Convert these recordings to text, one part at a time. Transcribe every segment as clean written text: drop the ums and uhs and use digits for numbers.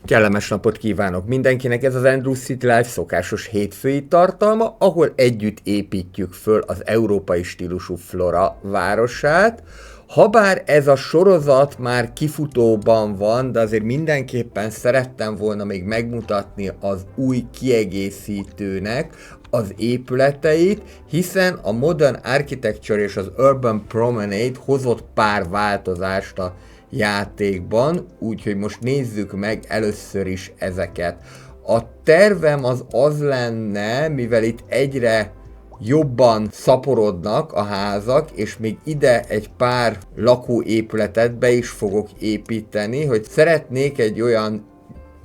Kellemes napot kívánok mindenkinek, ez az Andrews City Life szokásos hétfői tartalma, ahol együtt építjük föl az európai stílusú Flora városát. Habár ez a sorozat már kifutóban van, de azért mindenképpen szerettem volna még megmutatni az új kiegészítőnek az épületeit, hiszen a Modern Architecture és az Urban Promenade hozott pár változást a játékban, úgyhogy most nézzük meg először is ezeket. A tervem az lenne, mivel itt egyre jobban szaporodnak a házak, és még ide egy pár lakóépületet be is fogok építeni, hogy szeretnék egy olyan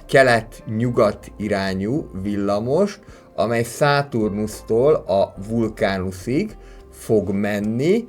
kelet-nyugat irányú villamost, amely Saturnustól a Vulcanusig fog menni,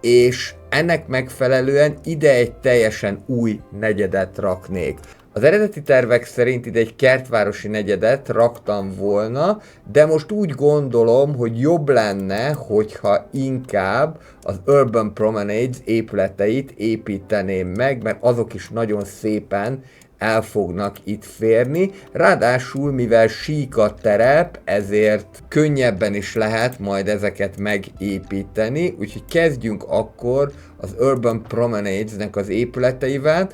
és ennek megfelelően ide egy teljesen új negyedet raknék. Az eredeti tervek szerint ide egy kertvárosi negyedet raktam volna, de most úgy gondolom, hogy jobb lenne, hogyha inkább az Urban Promenades épületeit építeném meg, mert azok is nagyon szépen el fognak itt férni. Ráadásul, mivel sík a terep, ezért könnyebben is lehet majd ezeket megépíteni, úgyhogy kezdjünk akkor az Urban Promenades-nek az épületeivel.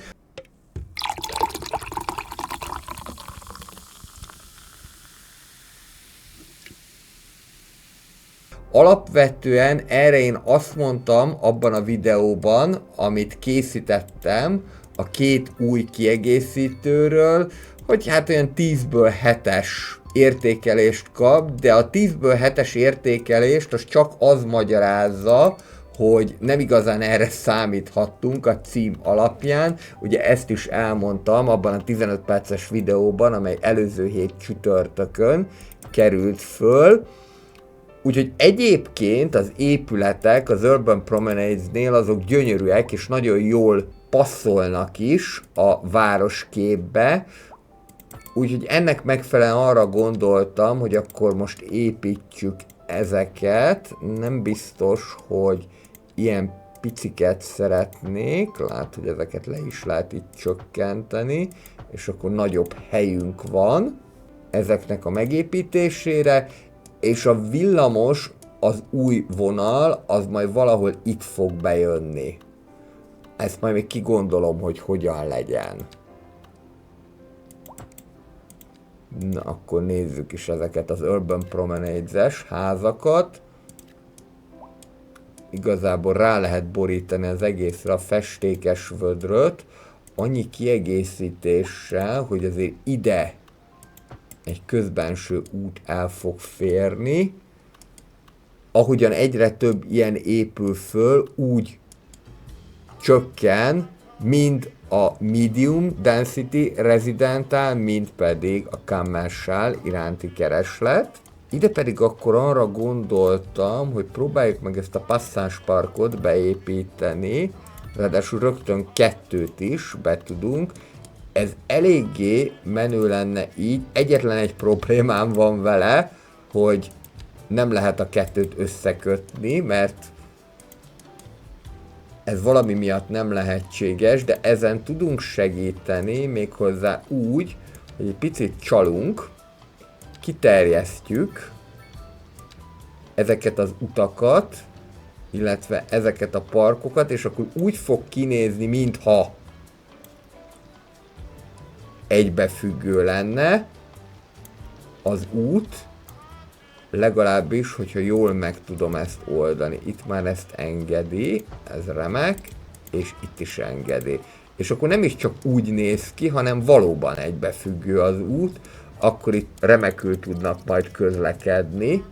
Alapvetően erre én azt mondtam abban a videóban, amit készítettem, a két új kiegészítőről, hogy hát olyan 10-ből 7-es értékelést kap, de a 10-ből 7-es értékelést az csak az magyarázza, hogy nem igazán erre számíthattunk a cím alapján. Ugye ezt is elmondtam abban a 15 perces videóban, amely előző hét csütörtökön került föl. Úgyhogy egyébként az épületek az Urban Promenades-nél azok gyönyörűek és nagyon jól passzolnak is a városképbe, úgyhogy ennek megfelelően arra gondoltam, hogy akkor most építsük ezeket. Nem biztos, hogy ilyen piciket szeretnék, lát, hogy ezeket le is lehet itt csökkenteni, és akkor nagyobb helyünk van ezeknek a megépítésére, és a villamos, az új vonal, az majd valahol itt fog bejönni. Ezt majd még kigondolom, hogy hogyan legyen. Na, akkor nézzük is ezeket az Urban Promenades-es házakat. Igazából rá lehet borítani az egészre a festékes vödröt, annyi kiegészítéssel, hogy azért ide egy közbenső út el fog férni. Ahogyan egyre több ilyen épül föl, úgy csökken, mind a medium density residential, mind pedig a commercial iránti kereslet. Ide pedig akkor arra gondoltam, hogy próbáljuk meg ezt a Passage Parkot beépíteni, ráadásul rögtön kettőt is be tudunk. Ez eléggé menő lenne így, egyetlen egy problémám van vele, hogy nem lehet a kettőt összekötni, mert ez valami miatt nem lehetséges, de ezen tudunk segíteni, méghozzá úgy, hogy egy picit csalunk, kiterjesztjük ezeket az utakat, illetve ezeket a parkokat, és akkor úgy fog kinézni, mintha egybefüggő lenne az út, legalábbis, hogyha jól meg tudom ezt oldani. Itt már ezt engedi, ez remek, és itt is engedi. És akkor nem is csak úgy néz ki, hanem valóban egybefüggő az út, akkor itt remekül tudnak majd közlekedni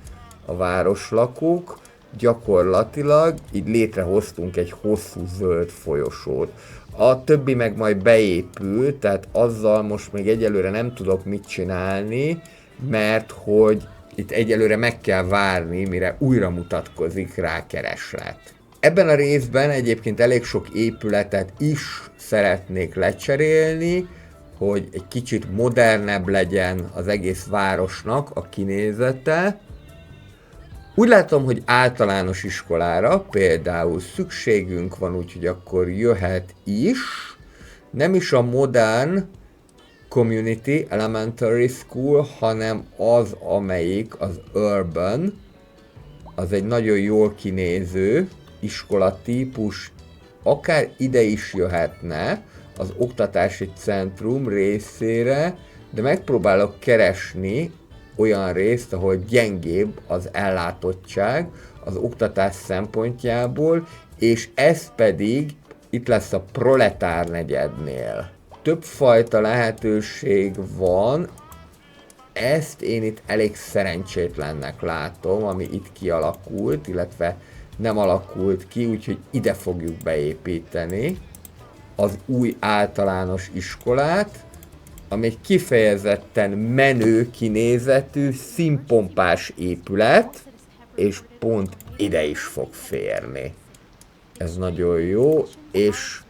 a városlakók. Gyakorlatilag így létrehoztunk egy hosszú zöld folyosót. A többi meg majd beépül, tehát azzal most még egyelőre nem tudok mit csinálni, mert hogy itt egyelőre meg kell várni, mire újra mutatkozik rá kereslet. Ebben a részben egyébként elég sok épületet is szeretnék lecserélni, hogy egy kicsit modernebb legyen az egész városnak a kinézete. Úgy látom, hogy általános iskolára például szükségünk van, úgyhogy akkor jöhet is. Nem is a modern Community Elementary School, hanem az, amelyik az Urban, az egy nagyon jól kinéző iskolatípus, akár ide is jöhetne az oktatási centrum részére, de megpróbálok keresni olyan részt, ahol gyengébb az ellátottság az oktatás szempontjából, és ez pedig itt lesz a Proletár negyednél. Többfajta lehetőség van, ezt én itt elég szerencsétlennek látom, ami itt kialakult, illetve nem alakult ki, úgyhogy ide fogjuk beépíteni az új általános iskolát, ami egy kifejezetten menő kinézetű, színpompás épület, és pont ide is fog férni. Ez nagyon jó, és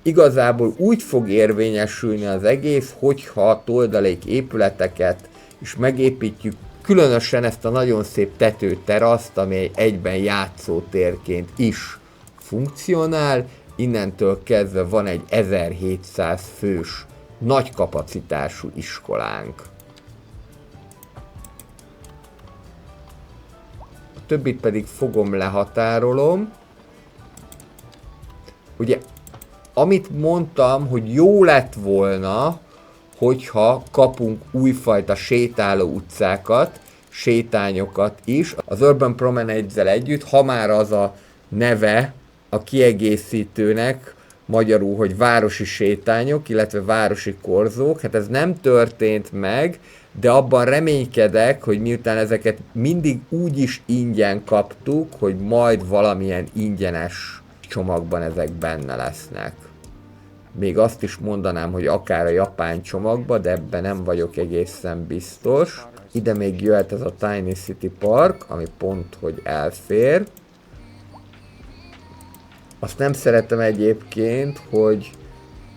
igazából úgy fog érvényesülni az egész, hogyha a toldalék épületeket is megépítjük, különösen ezt a nagyon szép tetőteraszt, ami egyben játszótérként is funkcionál. Innentől kezdve van egy 1700 fős nagy kapacitású iskolánk. A többit pedig fogom lehatárolom. Ugye, amit mondtam, hogy jó lett volna, hogyha kapunk újfajta sétáló utcákat, sétányokat is. Az Urban Promenade-zel együtt, ha már az a neve a kiegészítőnek, magyarul, hogy városi sétányok, illetve városi korzók, hát ez nem történt meg, de abban reménykedek, hogy miután ezeket mindig úgy is ingyen kaptuk, hogy majd valamilyen ingyenes csomagban ezek benne lesznek. Még azt is mondanám, hogy akár a japán csomagba, de ebben nem vagyok egészen biztos. Ide még jöhet ez a Tiny City Park, ami pont, hogy elfér. Azt nem szeretem egyébként, hogy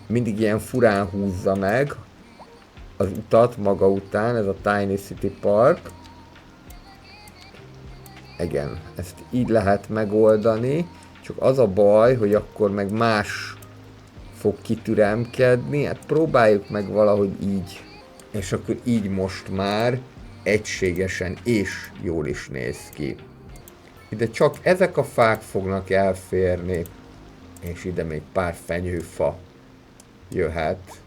mindig ilyen furán húzza meg az utat maga után, ez a Tiny City Park. Igen, ezt így lehet megoldani, csak az a baj, hogy akkor meg más fog kitüremkedni, hát próbáljuk meg valahogy így, és akkor így most már egységesen és jól is néz ki. Ide csak ezek a fák fognak elférni, és ide még pár fenyőfa jöhet.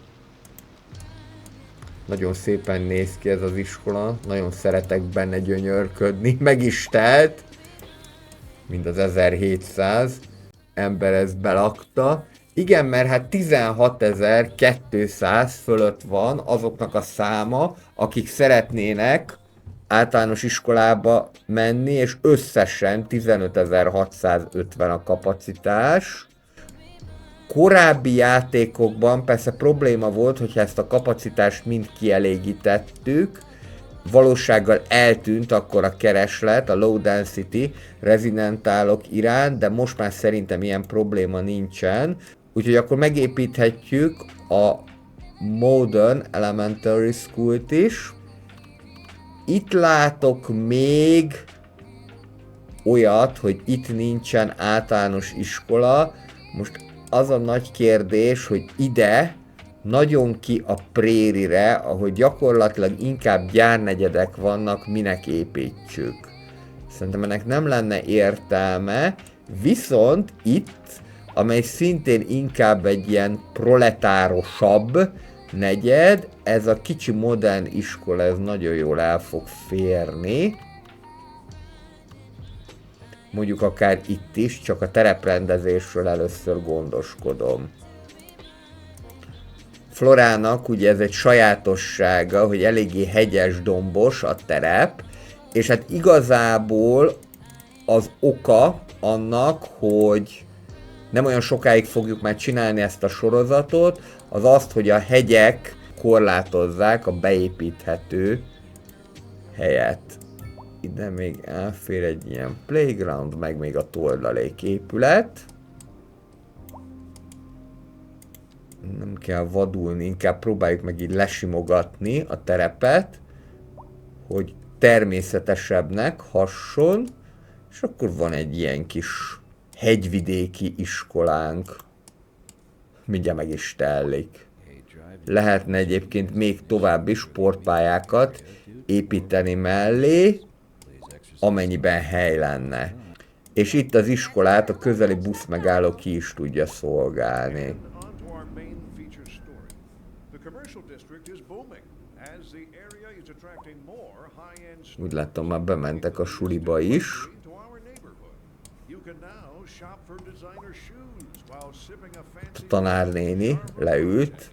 Nagyon szépen néz ki ez az iskola, nagyon szeretek benne gyönyörködni, meg is telt, mint az 1700 ember ezt belakta. Igen, mert hát 16.200 fölött van azoknak a száma, akik szeretnének általános iskolába menni, és összesen 15.650 a kapacitás. Korábbi játékokban persze probléma volt, hogyha ezt a kapacitást mind kielégítettük, valósággal eltűnt akkor a kereslet a low density rezidentálok iránt, de most már szerintem ilyen probléma nincsen. Úgyhogy akkor megépíthetjük a Modern Elementary School-t is. Itt látok még olyat, hogy itt nincsen általános iskola. Most az a nagy kérdés, hogy ide nagyon ki a prérire, ahol gyakorlatilag inkább gyárnegyedek vannak, minek építsük. Szerintem ennek nem lenne értelme, viszont itt, amely szintén inkább egy ilyen proletárosabb negyed, ez a kicsi modern iskola, ez nagyon jól el fog férni. Mondjuk akár itt is, csak a tereprendezésről először gondoskodom. Florának ugye ez egy sajátossága, hogy eléggé hegyes, dombos a terep, és hát igazából az oka annak, hogy nem olyan sokáig fogjuk már csinálni ezt a sorozatot, az azt, hogy a hegyek korlátozzák a beépíthető helyet. Ide még elfér egy ilyen playground, meg még a toldalék épület. Nem kell vadulni, inkább próbáljuk meg így lesimogatni a terepet, hogy természetesebbnek hasson, és akkor van egy ilyen kis hegyvidéki iskolánk. Mindjárt meg is tellik. lehetne egyébként még további sportpályákat építeni mellé, amennyiben hely lenne. És itt az iskolát a közeli buszmegálló ki is tudja szolgálni. Úgy látom, már bementek a suliba is. A tanárnéni leült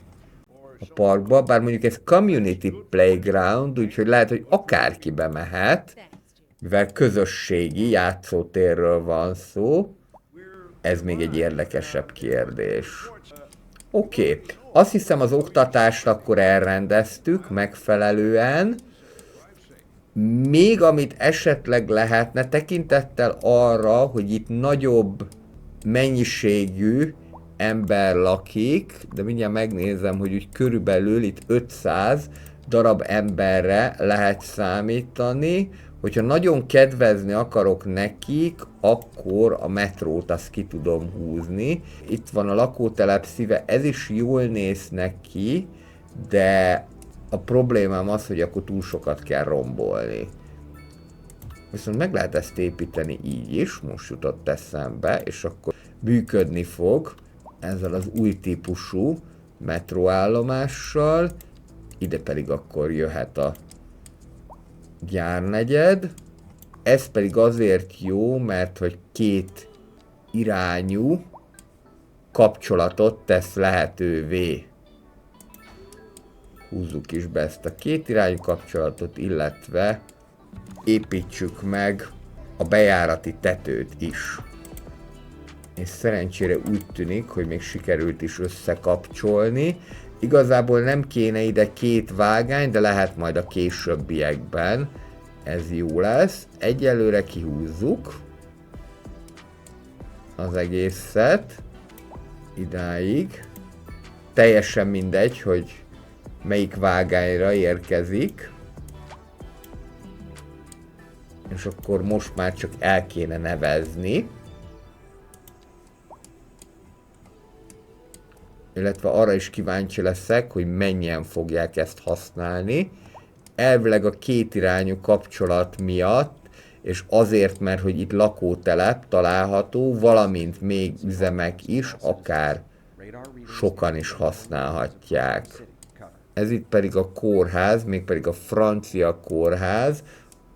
a parkba, bár mondjuk ez community playground, úgyhogy lehet, hogy akárki bemehet, mivel közösségi játszótérről van szó, ez még egy érdekesebb kérdés. Oké, azt hiszem az oktatást akkor elrendeztük megfelelően. Még amit esetleg lehetne, tekintettel arra, hogy itt nagyobb mennyiségű ember lakik, de mindjárt megnézem, hogy úgy körülbelül itt 500 darab emberre lehet számítani. Hogyha nagyon kedvezni akarok nekik, akkor a metrót azt ki tudom húzni. Itt van a lakótelep szíve, ez is jól néz neki, de a problémám az, hogy akkor túl sokat kell rombolni. Viszont meg lehet ezt építeni így is, most jutott eszembe, és akkor működni fog ezzel az új típusú metróállomással. Ide pedig akkor jöhet a gyárnegyed. Ez pedig azért jó, mert hogy két irányú kapcsolatot tesz lehetővé. Húzzuk is be ezt a két irányú kapcsolatot, illetve építsük meg a bejárati tetőt is. És szerencsére úgy tűnik, hogy még sikerült is összekapcsolni. Igazából nem kéne ide két vágány, de lehet majd a későbbiekben. Ez jó lesz. Egyelőre kihúzzuk az egészet idáig. Teljesen mindegy, hogy melyik vágányra érkezik. És akkor most már csak el kéne nevezni. Illetve arra is kíváncsi leszek, hogy mennyien fogják ezt használni. Elvileg a kétirányú kapcsolat miatt, és azért, mert hogy itt lakótelep található, valamint még üzemek is, akár sokan is használhatják. Ez itt pedig a kórház, mégpedig a francia kórház,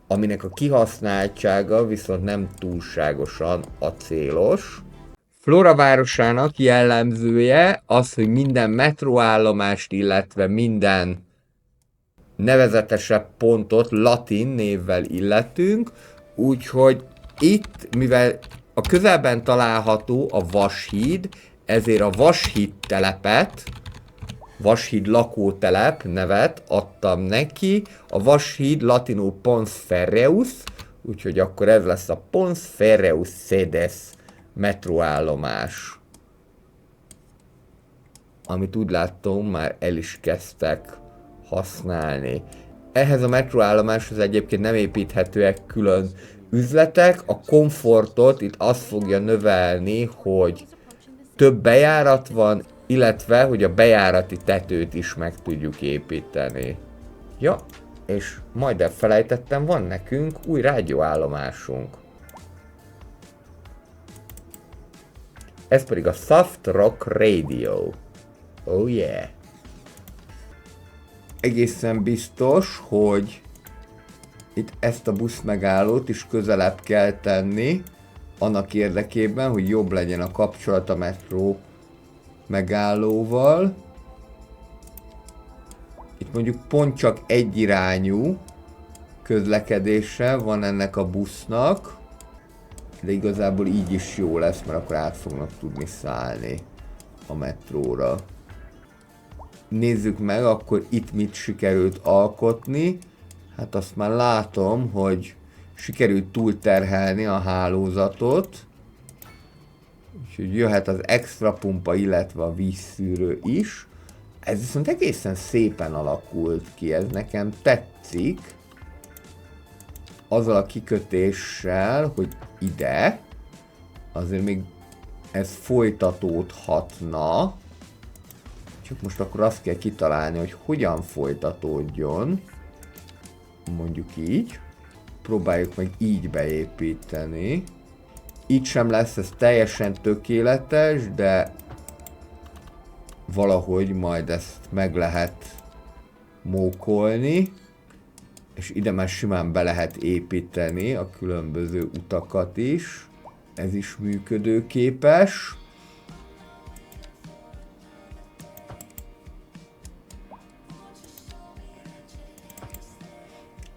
aminek a kihasználtsága viszont nem túlságosan acélos. Flora városának jellemzője az, hogy minden metróállomást, illetve minden nevezetesebb pontot latin névvel illetünk, úgyhogy itt, mivel a közelben található a Vashíd, ezért a Vashíd telepet, Vashíd lakótelep nevet adtam neki, a Vashíd latinul Pons Ferreus, úgyhogy akkor ez lesz a Pons Ferreus Sedes metróállomás, amit úgy látom már el is kezdtek használni. Ehhez a metróállomáshoz egyébként nem építhetőek külön üzletek, a komfortot itt azt fogja növelni, hogy több bejárat van, illetve hogy a bejárati tetőt is meg tudjuk építeni. Ja, és majd elfelejtettem, van nekünk új rádióállomásunk. Ez pedig a Soft Rock Radio. Oh yeah! Egészen biztos, hogy itt ezt a buszmegállót is közelebb kell tenni, annak érdekében, hogy jobb legyen a kapcsolat a metró megállóval. Itt mondjuk pont csak egyirányú közlekedése van ennek a busznak, de igazából így is jó lesz, mert akkor át fognak tudni szállni a metróra. Nézzük meg, akkor itt mit sikerült alkotni. Hát azt már látom, hogy sikerült túlterhelni a hálózatot. Úgyhogy jöhet az extra pumpa, illetve a vízszűrő is. Ez viszont egészen szépen alakult ki, ez nekem tetszik. Azzal a kikötéssel, hogy ide, azért még ez folytatódhatna. Csak most akkor azt kell kitalálni, hogy hogyan folytatódjon. Mondjuk így. Próbáljuk meg így beépíteni. Így sem lesz ez teljesen tökéletes, de valahogy majd ezt meg lehet mókolni. És ide már simán be lehet építeni a különböző utakat is. Ez is működőképes.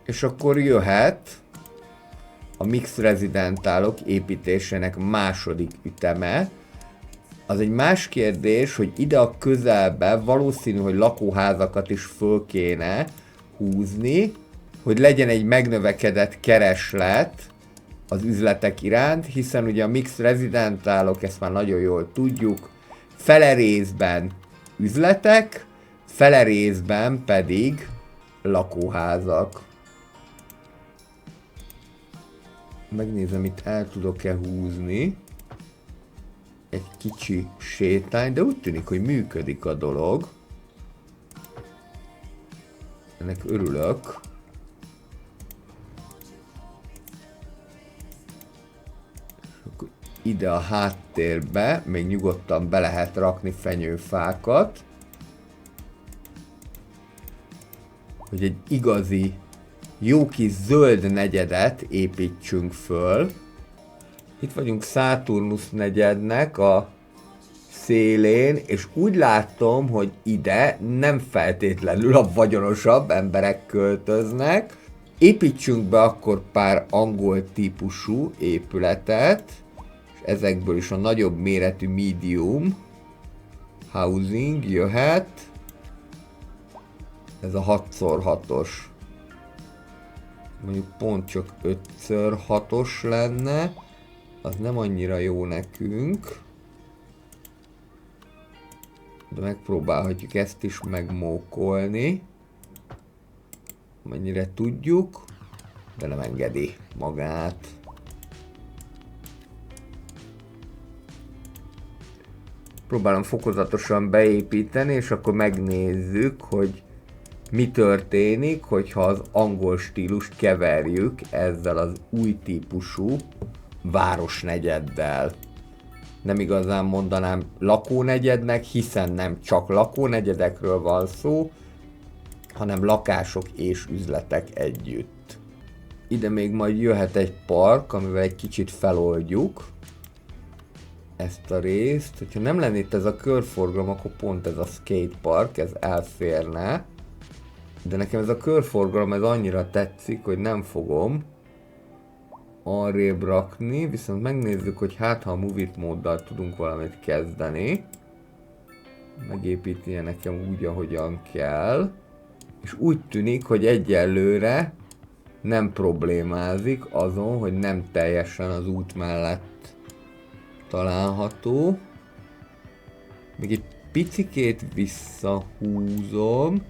És akkor jöhet a Mix Residentálok építésének második üteme. Az egy más kérdés, hogy ide a közelbe valószínű, hogy lakóházakat is föl kéne húzni, hogy legyen egy megnövekedett kereslet az üzletek iránt, hiszen ugye a Mix Residentálok, ezt már nagyon jól tudjuk, fele részben üzletek, fele részben pedig lakóházak. Megnézem, itt el tudok-e húzni egy kicsi sétány, de úgy tűnik, hogy működik a dolog. Ennek örülök. Ide a háttérbe még nyugodtan be lehet rakni fenyőfákat, hogy egy igazi jó kis zöld negyedet építsünk föl. Itt vagyunk Saturnus negyednek a szélén, és úgy látom, hogy ide nem feltétlenül a vagyonosabb emberek költöznek. Építsünk be akkor pár angol típusú épületet, és ezekből is a nagyobb méretű medium housing jöhet. Ez a 6x6-os. Mondjuk pont csak 5x6-os lenne, az nem annyira jó nekünk. De megpróbálhatjuk ezt is megmókolni. Mennyire tudjuk, de nem engedi magát. Próbálom fokozatosan beépíteni, és akkor megnézzük, hogy mi történik, hogyha az angol stílust keverjük ezzel az új típusú városnegyeddel. Nem igazán mondanám lakónegyednek, hiszen nem csak lakónegyedekről van szó, hanem lakások és üzletek együtt. Ide még majd jöhet egy park, amivel egy kicsit feloldjuk ezt a részt. Hogyha nem lenne itt ez a körforgalom, akkor pont ez a skatepark, ez elférne. De nekem ez a körforgalom ez annyira tetszik, hogy nem fogom arrébb rakni, viszont megnézzük, hogy hát ha a Move It móddal tudunk valamit kezdeni. Megépítenie nekem úgy, ahogyan kell. És úgy tűnik, hogy egyelőre nem problémázik azon, hogy nem teljesen az út mellett található. Még egy picikét visszahúzom,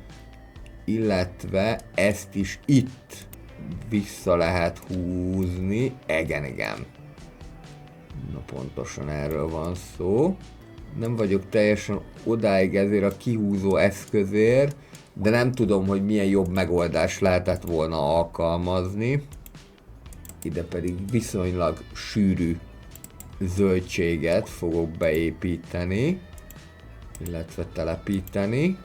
illetve ezt is itt vissza lehet húzni. Igen. Na pontosan erről van szó. Nem vagyok teljesen odáig ezért a kihúzó eszközért, de nem tudom, hogy milyen jobb megoldás lehetett volna alkalmazni. Ide pedig viszonylag sűrű zöldséget fogok beépíteni, illetve telepíteni.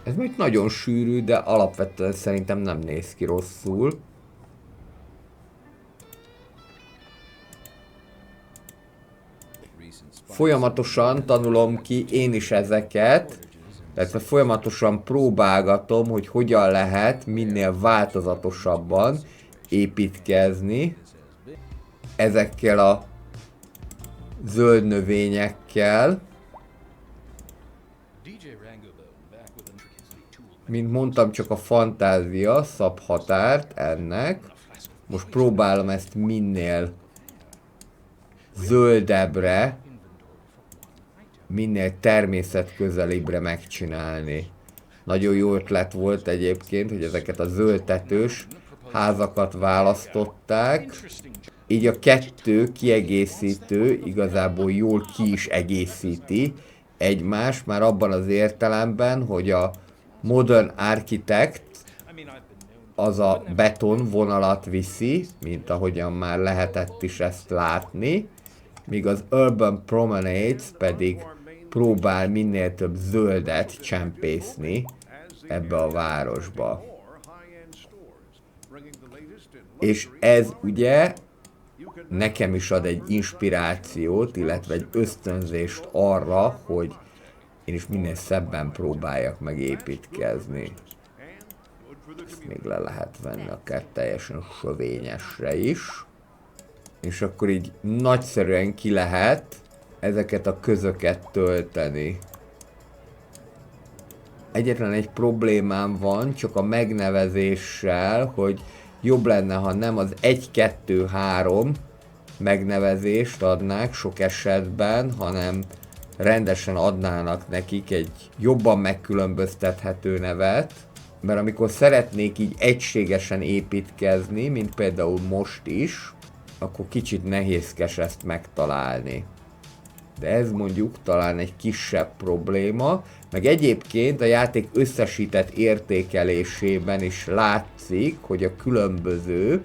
Ez még nagyon sűrű, de alapvetően szerintem nem néz ki rosszul. Folyamatosan tanulom ki én is ezeket, illetve folyamatosan próbálgatom, hogy hogyan lehet minél változatosabban építkezni ezekkel a zöld növényekkel. Mint mondtam, csak a fantázia szab határt ennek. Most próbálom ezt minél zöldebbre, minél természetközelibre megcsinálni. Nagyon jó ötlet volt egyébként, hogy ezeket a zöldtetős házakat választották. Így a kettő kiegészítő igazából jól ki is egészíti egymás, már abban az értelemben, hogy a Modern Architect az a beton vonalat viszi, mint ahogyan már lehetett is ezt látni, míg az Urban Promenades pedig próbál minél több zöldet csempészni ebbe a városba. És ez ugye nekem is ad egy inspirációt, illetve egy ösztönzést arra, hogy én is minél szebben próbáljak meg építkezni. Ezt még le lehet venni akár teljesen sövényesre is. És akkor így nagyszerűen ki lehet ezeket a közöket tölteni. Egyetlen egy problémám van, csak a megnevezéssel, hogy jobb lenne, ha nem az 1, 2, 3 megnevezést adnák sok esetben, hanem rendesen adnának nekik egy jobban megkülönböztethető nevet, mert amikor szeretnék így egységesen építkezni, mint például most is, akkor kicsit nehézkes ezt megtalálni. De ez mondjuk talán egy kisebb probléma, meg egyébként a játék összesített értékelésében is látszik, hogy a különböző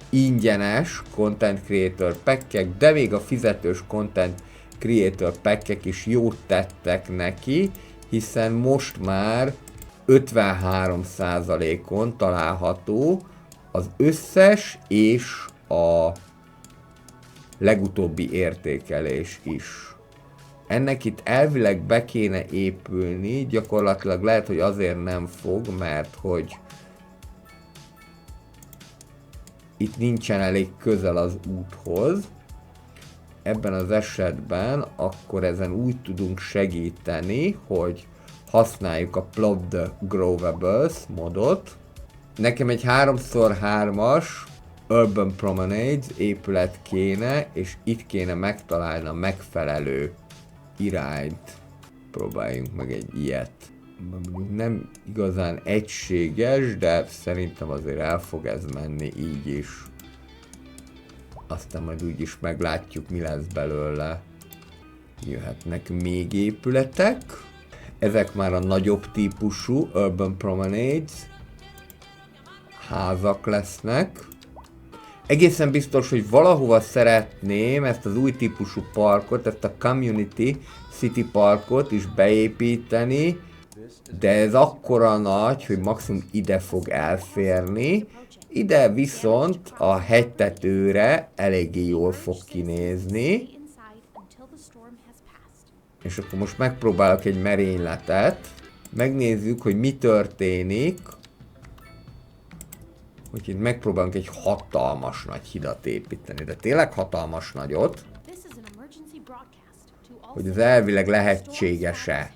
ingyenes Content Creator packek, de még a fizetős Content Creator packek is jót tettek neki, hiszen most már 53%-on található az összes és a legutóbbi értékelés is. Ennek itt elvileg be kéne épülni, gyakorlatilag lehet, hogy azért nem fog, mert hogy itt nincsen elég közel az úthoz. Ebben az esetben akkor ezen úgy tudunk segíteni, hogy használjuk a Plot the Growables modot. Nekem egy 3x3-as Urban Promenades épület kéne, és itt kéne megtalálni a megfelelő irányt. Próbáljunk meg egy ilyet. Nem igazán egységes, de szerintem azért el fog ez menni így is. Aztán majd úgyis meglátjuk, mi lesz belőle. Jöhetnek még épületek. Ezek már a nagyobb típusú Urban Promenades házak lesznek. Egészen biztos, hogy valahova szeretném ezt az új típusú parkot, ezt a Community City Parkot is beépíteni, de ez akkora nagy, hogy maximum ide fog elférni. Ide viszont a hegytetőre eléggé jól fog kinézni. És akkor most megpróbálok egy merényletet. Megnézzük, hogy mi történik, hogy itt megpróbálunk egy hatalmas nagy hidat építeni, de tényleg hatalmas nagyot, hogy az elvileg lehetséges-e.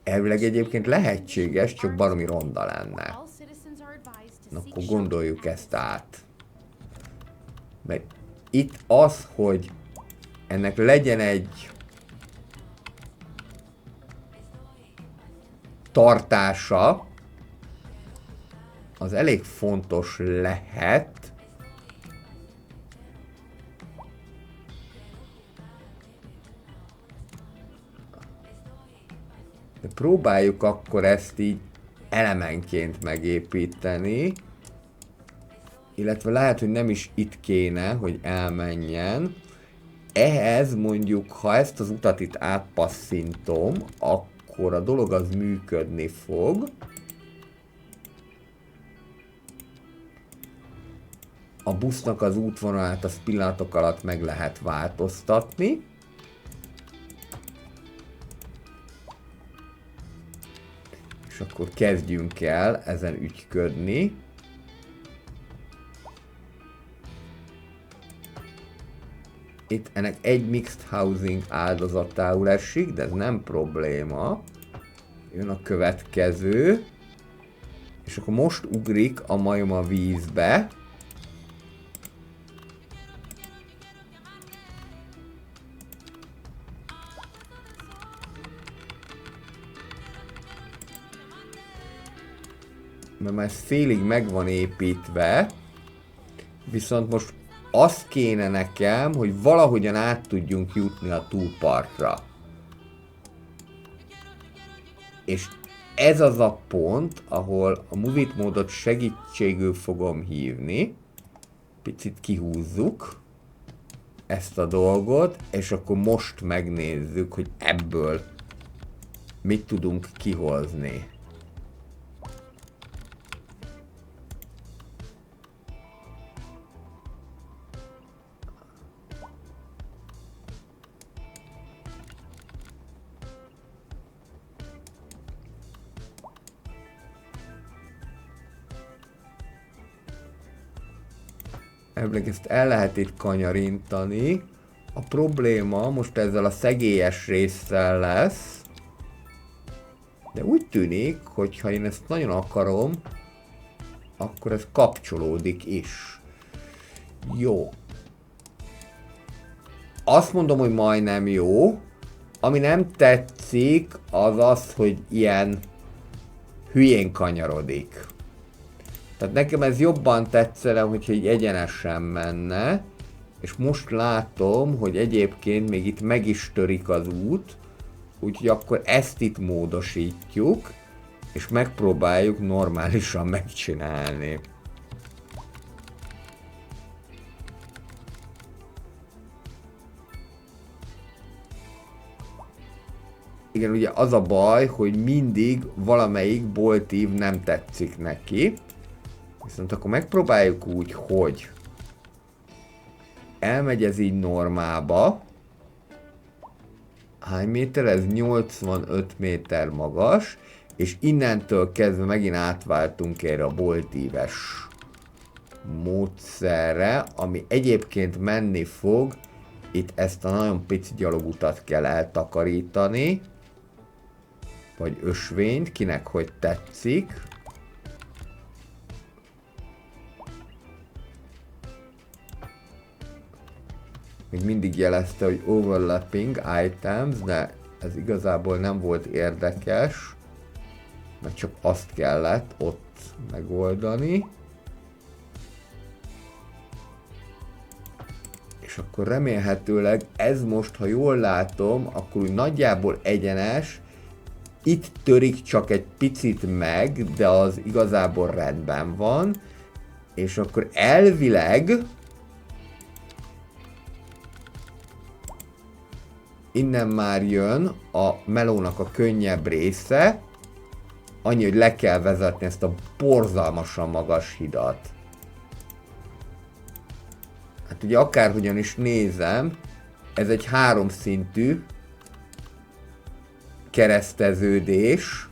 Elvileg egyébként lehetséges, csak baromi ronda lenne. Na, akkor gondoljuk ezt át. Mert itt az, hogy ennek legyen egy tartása, az elég fontos lehet. De próbáljuk akkor ezt így elemenként megépíteni. Illetve lehet, hogy nem is itt kéne, hogy elmenjen. Ehhez mondjuk, ha ezt az utat itt átpasszintom, akkor a dolog az működni fog. A busznak az útvonalát az pillanatok alatt meg lehet változtatni. És akkor kezdjünk el ezen ügyködni. Itt ennek egy mixed housing áldozatául esik, de ez nem probléma. Jön a következő. És akkor most ugrik a majom a vízbe. Mert már ez félig meg van építve, viszont most az kéne nekem, hogy valahogyan át tudjunk jutni a túlpartra. És ez az a pont, ahol a Move It módot segítségül fogom hívni. Picit kihúzzuk ezt a dolgot, és akkor most megnézzük, hogy ebből mit tudunk kihozni. Elvileg ezt el lehet itt kanyarintani. A probléma most ezzel a szegélyes résszel lesz. De úgy tűnik, hogy ha én ezt nagyon akarom, akkor ez kapcsolódik is. Jó. Azt mondom, hogy majdnem jó. Ami nem tetszik, az az, hogy ilyen hülyén kanyarodik. Tehát nekem ez jobban tetszene, hogyha így egyenesen menne, és most látom, hogy egyébként még itt meg is törik az út, úgyhogy akkor ezt itt módosítjuk, és megpróbáljuk normálisan megcsinálni. Igen, ugye az a baj, hogy mindig valamelyik boltív nem tetszik neki. Viszont akkor megpróbáljuk úgy, hogy elmegy ez így normába. Hány méter? Ez 85 méter magas, és innentől kezdve megint átváltunk erre a boltíves módszerre, ami egyébként menni fog. Itt ezt a nagyon pici gyalogutat kell eltakarítani, vagy ösvényt, kinek hogy tetszik. Még mindig jelezte, hogy overlapping items, de ez igazából nem volt érdekes, mert csak azt kellett ott megoldani. És akkor remélhetőleg ez most, ha jól látom, akkor úgy nagyjából egyenes. Itt törik csak egy picit meg, de az igazából rendben van. És akkor elvileg innen már jön a melónak a könnyebb része. Annyi, hogy le kell vezetni ezt a borzalmasan magas hidat. Hát ugye akárhogyan is nézem, ez egy háromszintű kereszteződés.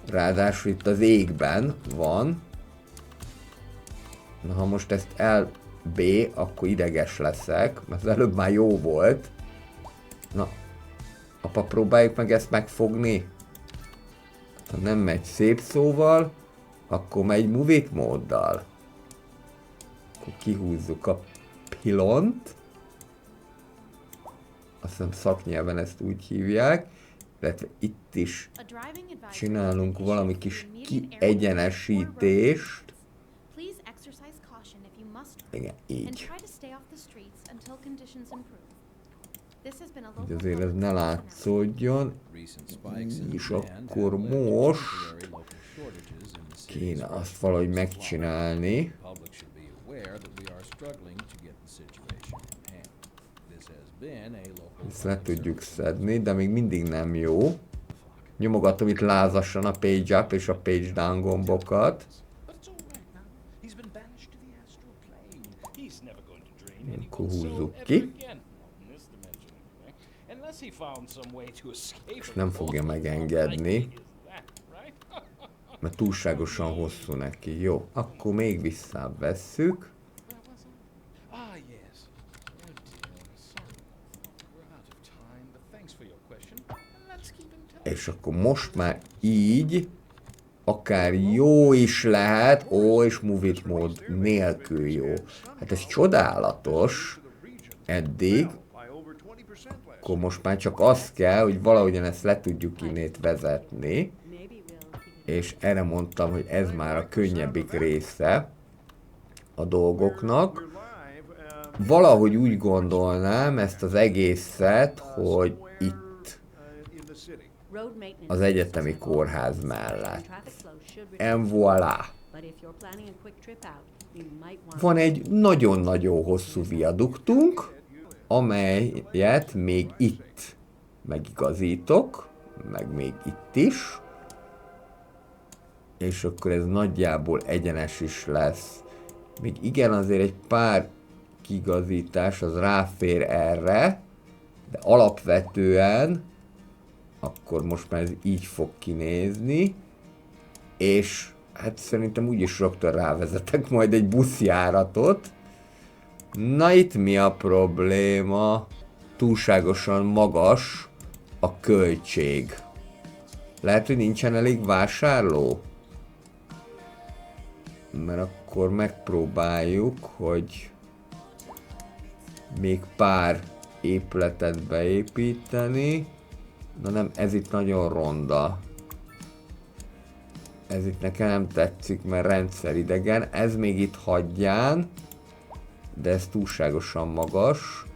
Ráadásul itt az égben van. Na, ha most ezt B, akkor ideges leszek, mert az előbb már jó volt. Na, apa, próbáljuk meg ezt megfogni. Ha nem megy szép szóval, akkor megy Move It móddal. Akkor kihúzzuk a pilont. Azt hiszem szaknyelven ezt úgy hívják. Illetve itt is csinálunk valami kis kiegyenesítést. Igen, így. Így azért ez ne látszódjon. És akkor most kéne azt valahogy megcsinálni. Ezt le tudjuk szedni, de még mindig nem jó. Nyomogatom itt lázasan a page up és a page down gombokat. Akkor húzzuk ki. És nem fogja megengedni, mert túlságosan hosszú neki. Jó, akkor még visszavesszük. És akkor most már így akár jó is lehet, és Move It mód nélkül jó. Hát ez csodálatos eddig. Akkor most már csak az kell, hogy valahogyan ezt le tudjuk innét vezetni. És erre mondtam, hogy ez már a könnyebbik része a dolgoknak. valahogy úgy gondolnám ezt az egészet, hogy itt az egyetemi kórház mellett. En voilà. Van egy nagyon-nagyon hosszú viaduktunk, amelyet még itt megigazítok, meg még itt is, és akkor ez nagyjából egyenes is lesz. Még igen, azért egy pár kiigazítás az ráfér erre, de alapvetően akkor most már ez így fog kinézni, és hát szerintem úgyis rögtön rávezetek majd egy buszjáratot. Na itt mi a probléma? Túlságosan magas a költség. Lehet, hogy nincsen elég vásárló? Mert akkor megpróbáljuk, hogy még pár épületet beépíteni. Na nem, ez itt nagyon ronda. Ez itt nekem nem tetszik, mert rendszeridegen. Ez még itt hagyján, de ez túlságosan magas.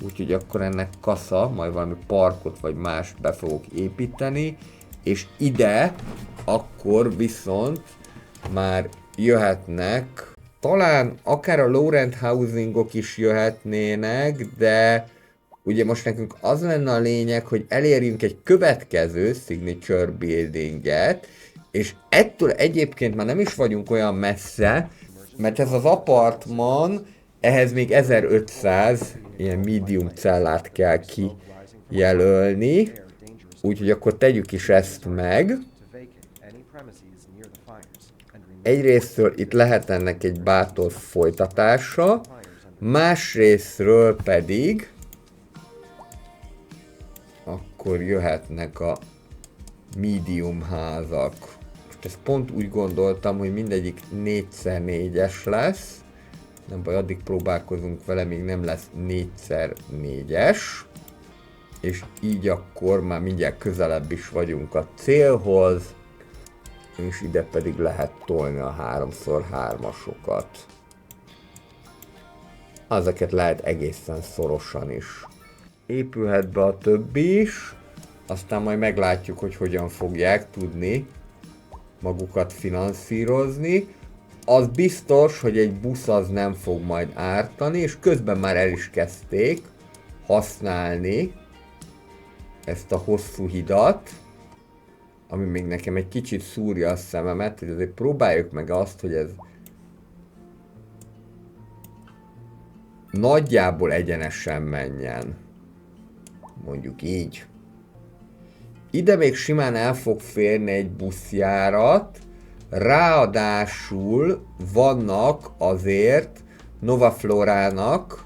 Úgyhogy akkor ennek kasza, majd valami parkot vagy mást be fogok építeni. És ide akkor viszont már jöhetnek, talán akár a low-rent housingok is jöhetnének, de ugye most nekünk az lenne a lényeg, hogy elérjünk egy következő signature buildinget, és ettől egyébként már nem is vagyunk olyan messze, mert ez az apartman, ehhez még 1500 ilyen medium cellát kell kijelölni, úgyhogy akkor tegyük is ezt meg. Egyrésztről itt lehet ennek egy bátor folytatása, másrésztről pedig akkor jöhetnek a medium házak. Most ezt pont úgy gondoltam, hogy mindegyik 4x4-es lesz. Nem baj, addig próbálkozunk vele, még nem lesz 4x4-es. És így akkor már mindjárt közelebb is vagyunk a célhoz. És ide pedig lehet tolni a 3x3-asokat. Ezeket lehet egészen szorosan is. Épülhet be a többi is, aztán majd meglátjuk, hogy hogyan fogják tudni magukat finanszírozni. Az biztos, hogy egy busz az nem fog majd ártani, és közben már el is kezdték használni ezt a hosszú hidat, ami még nekem egy kicsit szúrja a szememet, hogy azért próbáljuk meg azt, hogy ez nagyjából egyenesen menjen. Mondjuk így. Ide még simán el fog férni egy buszjárat, ráadásul vannak azért Nova Florának,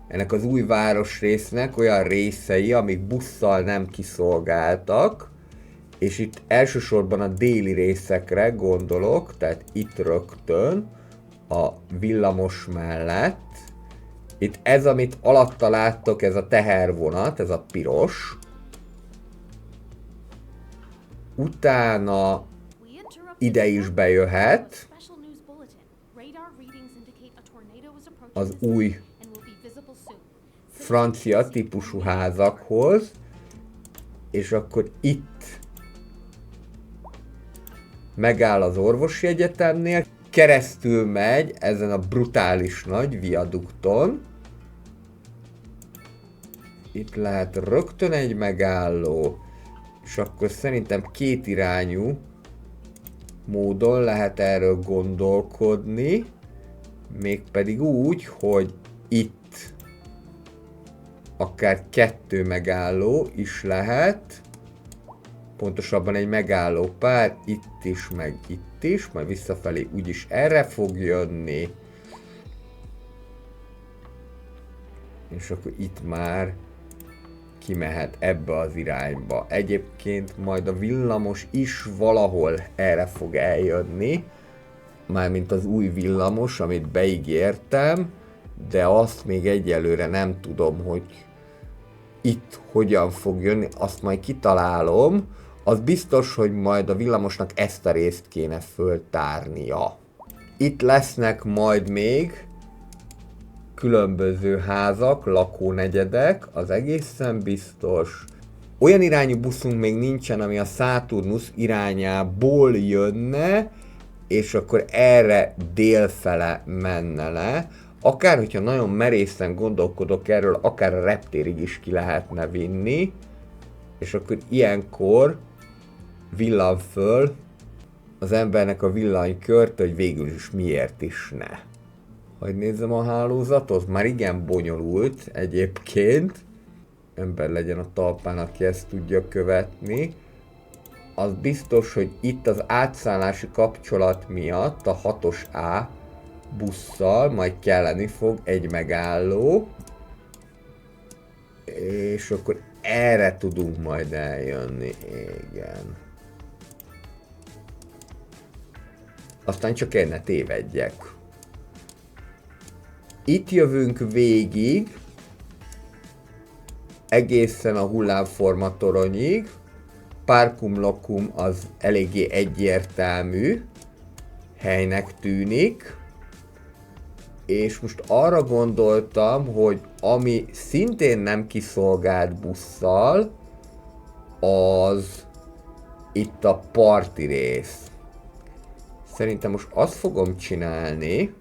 ennek az új városrésznek olyan részei, amik busszal nem kiszolgáltak, és itt elsősorban a déli részekre gondolok, tehát itt rögtön a villamos mellett. Itt ez, amit alatta láttok, ez a tehervonat, ez a piros. Utána ide is bejöhet az új francia típusú házakhoz, és akkor itt megáll az orvosi egyetemnél, keresztül megy ezen a brutális nagy viadukton. Itt lehet rögtön egy megálló, és akkor szerintem kétirányú módon lehet erről gondolkodni, mégpedig úgy, hogy itt akár 2 megálló is lehet, pontosabban egy megálló pár, itt is, meg itt is, majd visszafelé úgyis erre fog jönni. És akkor itt már kimehet ebbe az irányba. Egyébként majd a villamos is valahol erre fog eljönni, mármint az új villamos, amit beígértem, de azt még egyelőre nem tudom, hogy itt hogyan fog jönni, azt majd kitalálom. Az biztos, hogy majd a villamosnak ezt a részt kéne föltárnia. Itt lesznek majd még különböző házak, lakónegyedek, az egészen biztos. Olyan irányú buszunk még nincsen, ami a Saturnus irányából jönne, és akkor erre délfele menne le. Akár, hogyha nagyon merészen gondolkodok erről, akár a reptérig is ki lehetne vinni, és akkor ilyenkor villan föl az embernek a villanykört, hogy végül is miért is ne. Hogy nézzem a hálózatot, már igen bonyolult egyébként. Ember legyen a talpán, aki ezt tudja követni. Az biztos, hogy itt az átszállási kapcsolat miatt a 6-os A busszal majd kelleni fog egy megálló. És akkor erre tudunk majd eljönni, igen. Aztán csak én ne tévedjek. Itt jövünk végig, egészen a hullámforma toronyig. Parkum Locum az eléggé egyértelmű helynek tűnik. És most arra gondoltam, hogy ami szintén nem kiszolgált busszal, az itt a parti rész. Szerintem most azt fogom csinálni,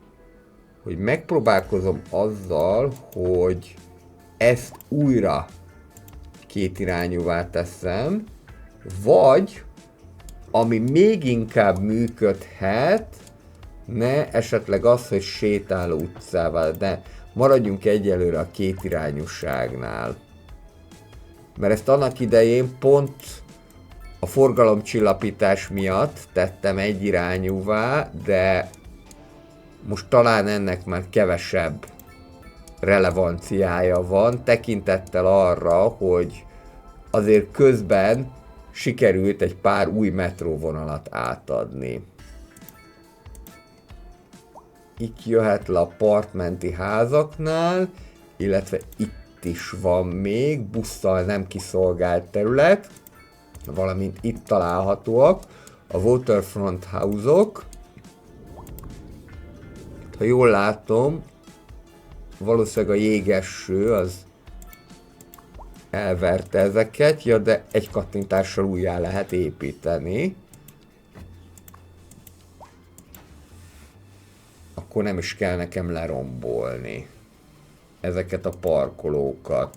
hogy megpróbálkozom azzal, hogy ezt újra kétirányúvá teszem, vagy ami még inkább működhet, ne esetleg az, hogy sétáló utcával, de maradjunk egyelőre a kétirányúságnál. Mert ezt annak idején pont a forgalomcsillapítás miatt tettem egyirányúvá, de most talán ennek már kevesebb relevanciája van, tekintettel arra, hogy azért közben sikerült egy pár új metróvonalat átadni. Itt jöhet le a partmenti házaknál, illetve itt is van még busszal nem kiszolgált terület, valamint itt találhatóak a Waterfront House-ok. Ha jól látom, valószínűleg a jégeső az elverte ezeket, ja, de egy kattintással újjá lehet építeni. Akkor nem is kell nekem lerombolni ezeket a parkolókat.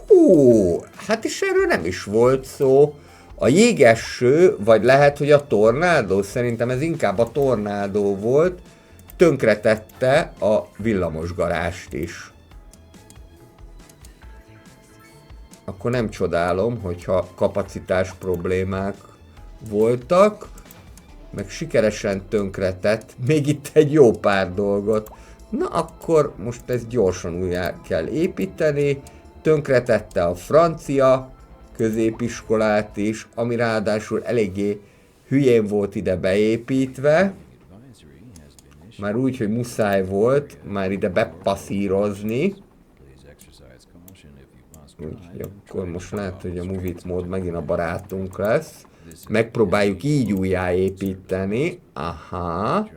Hú, hát is erről nem is volt szó. A jégeső, vagy lehet, hogy a tornádó, szerintem ez inkább a tornádó volt, tönkretette a villamosgarást is. Akkor nem csodálom, hogyha kapacitás problémák voltak, meg sikeresen tönkretett még itt egy jó pár dolgot. Na akkor most ezt gyorsan újjá kell építeni. Tönkretette a francia középiskolát is, ami ráadásul eléggé hülyén volt ide beépítve. Már úgy, hogy muszáj volt már ide bepasszírozni. Úgyhogy akkor most lehet, hogy a Move It mód megint a barátunk lesz. Megpróbáljuk így újjáépíteni. Aha.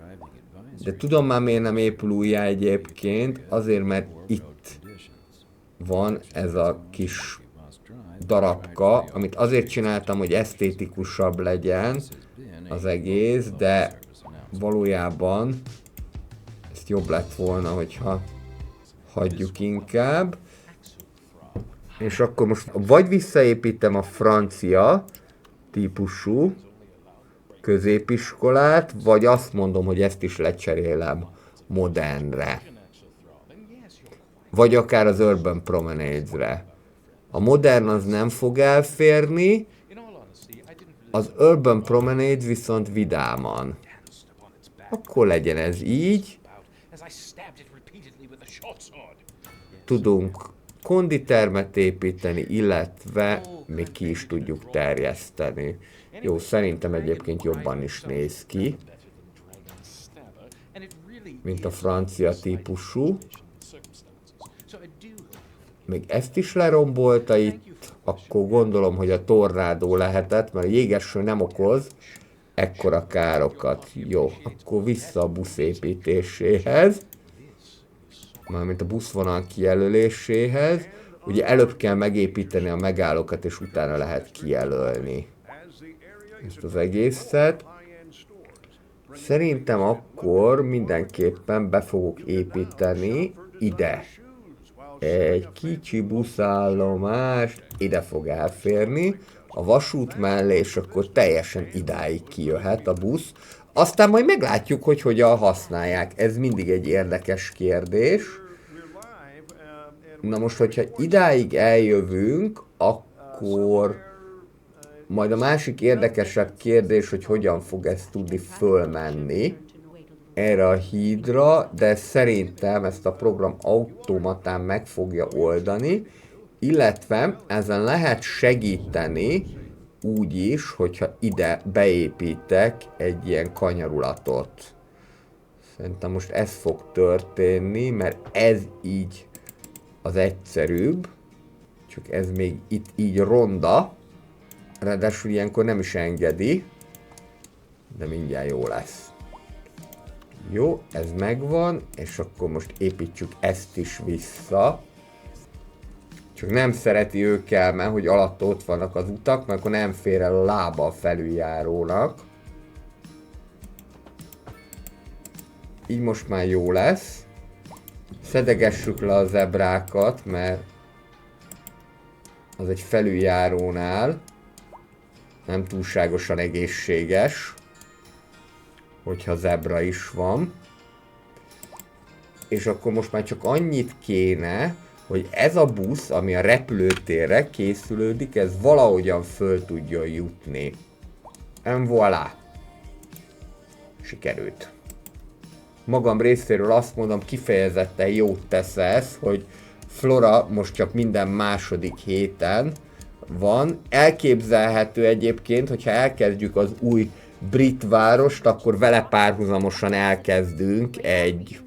De tudom már miért nem épül újjá egyébként. Azért, mert itt van ez a kis darabka, amit azért csináltam, hogy esztétikusabb legyen az egész, de valójában ezt jobb lett volna, hogyha hagyjuk inkább. És akkor most vagy visszaépítem a francia típusú középiskolát, vagy azt mondom, hogy ezt is lecserélem modernre. Vagy akár az Urban Promenades-re. A modern az nem fog elférni, az Urban Promenades viszont vidáman. Akkor legyen ez így. Tudunk konditermet építeni, illetve még ki is tudjuk terjeszteni. Jó, szerintem egyébként jobban is néz ki, mint a francia típusú. Még ezt is lerombolta itt, akkor gondolom, hogy a tornádó lehetett, mert a jégeső nem okoz ekkora károkat. Jó, akkor vissza a busz építéséhez. mármint a buszvonal kijelöléséhez, ugye előbb kell megépíteni a megállókat, és utána lehet kijelölni ezt az egészet. Szerintem akkor mindenképpen be fogok építeni ide egy kicsi buszállomást, ide fog elférni a vasút mellé, és akkor teljesen idáig kijöhet a busz. Aztán majd meglátjuk, hogy hogyan használják. Ez mindig egy érdekes kérdés. Na most, hogyha idáig eljövünk, akkor majd a másik érdekesebb kérdés, hogy hogyan fog ezt tudni fölmenni erre a hídra, de szerintem ezt a program automatán meg fogja oldani, illetve ezen lehet segíteni úgy is, hogyha ide beépítek egy ilyen kanyarulatot. Szerintem most ez fog történni, mert ez így az egyszerűbb, csak ez még itt így ronda, ráadásul ilyenkor nem is engedi, de mindjárt jó lesz. Jó, ez megvan, és akkor most építsük ezt is vissza. Csak nem szereti őkelme, hogy alatt ott vannak az utak, mert akkor nem fér el a lába a felüljárónak. Így most már jó lesz. Szedegessük le a zebrákat, mert az egy felüljárónál nem túlságosan egészséges, hogyha zebra is van. És akkor most már csak annyit kéne, hogy ez a busz, ami a repülőtérre készülődik, ez valahogyan föl tudjon jutni. En voilà. Sikerült. Magam részéről azt mondom, kifejezetten jót tesz ez, hogy Flora most csak minden második héten van. Elképzelhető egyébként, hogyha elkezdjük az új brit várost, akkor vele párhuzamosan elkezdünk egy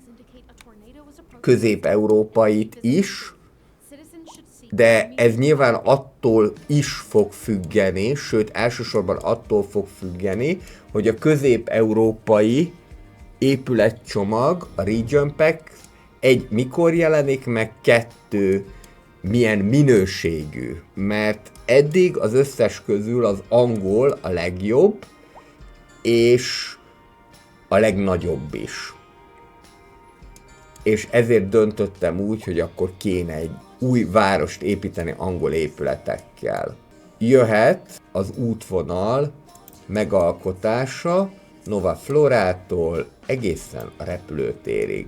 közép-európait is, de ez nyilván attól is fog függeni, sőt elsősorban attól fog függeni, hogy a közép-európai épületcsomag, a Region Pack egy mikor jelenik meg, 2 milyen minőségű, mert eddig az összes közül az angol a legjobb, és a legnagyobb is. És ezért döntöttem úgy, hogy akkor kéne egy új várost építeni angol épületekkel. Jöhet az útvonal megalkotása Nova Florától egészen a repülőtérig.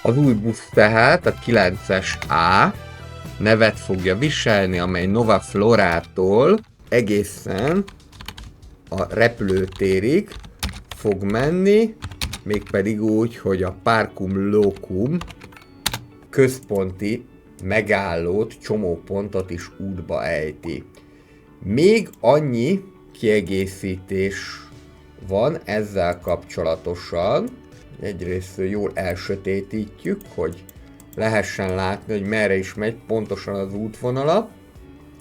Az új busz tehát a 9-es A nevet fogja viselni, amely Nova Florától egészen a repülőtérig fog menni, mégpedig úgy, hogy a Parcum Locum központi megállót, csomópontot is útba ejti. Még annyi kiegészítés van ezzel kapcsolatosan, egyrészt jól elsötétítjük, hogy lehessen látni, hogy merre is megy pontosan az útvonala.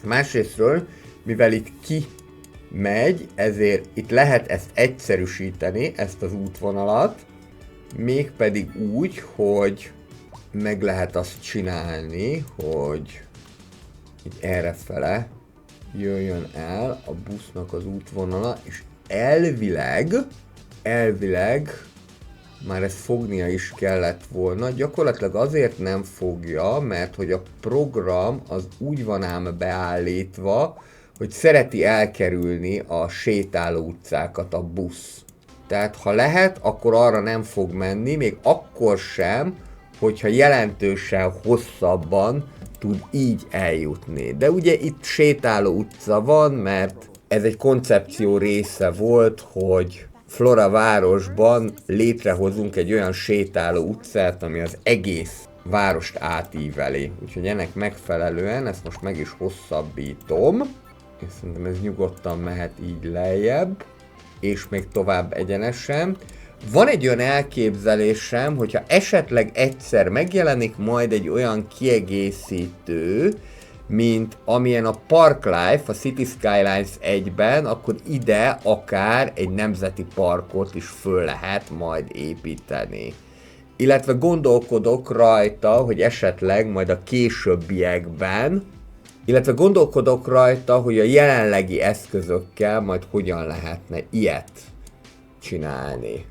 Másrésztről, mivel itt kimegy, ezért itt lehet ezt egyszerűsíteni, ezt az útvonalat, mégpedig úgy, hogy meg lehet azt csinálni, hogy itt errefele jöjjön el a busznak az útvonala, és elvileg már ezt fognia is kellett volna. Gyakorlatilag azért nem fogja, mert hogy a program az úgy van ám beállítva, hogy szereti elkerülni a sétáló utcákat a busz. Tehát ha lehet, akkor arra nem fog menni, még akkor sem, hogyha jelentősen hosszabban tud így eljutni. De ugye itt sétáló utca van, mert Ez egy koncepció része volt, hogy Flora városban létrehozunk egy olyan sétáló utcát, ami az egész várost átíveli. Úgyhogy ennek megfelelően ezt most meg is hosszabbítom. És szerintem ez nyugodtan mehet így lejjebb, és még tovább egyenesen. Van egy olyan elképzelésem, hogyha esetleg egyszer megjelenik majd egy olyan kiegészítő, mint amilyen a Parklife, a City Skylines 1-ben, akkor ide akár egy nemzeti parkot is föl lehet majd építeni. Illetve gondolkodok rajta, hogy esetleg majd a későbbiekben, hogy a jelenlegi eszközökkel majd hogyan lehetne ilyet csinálni.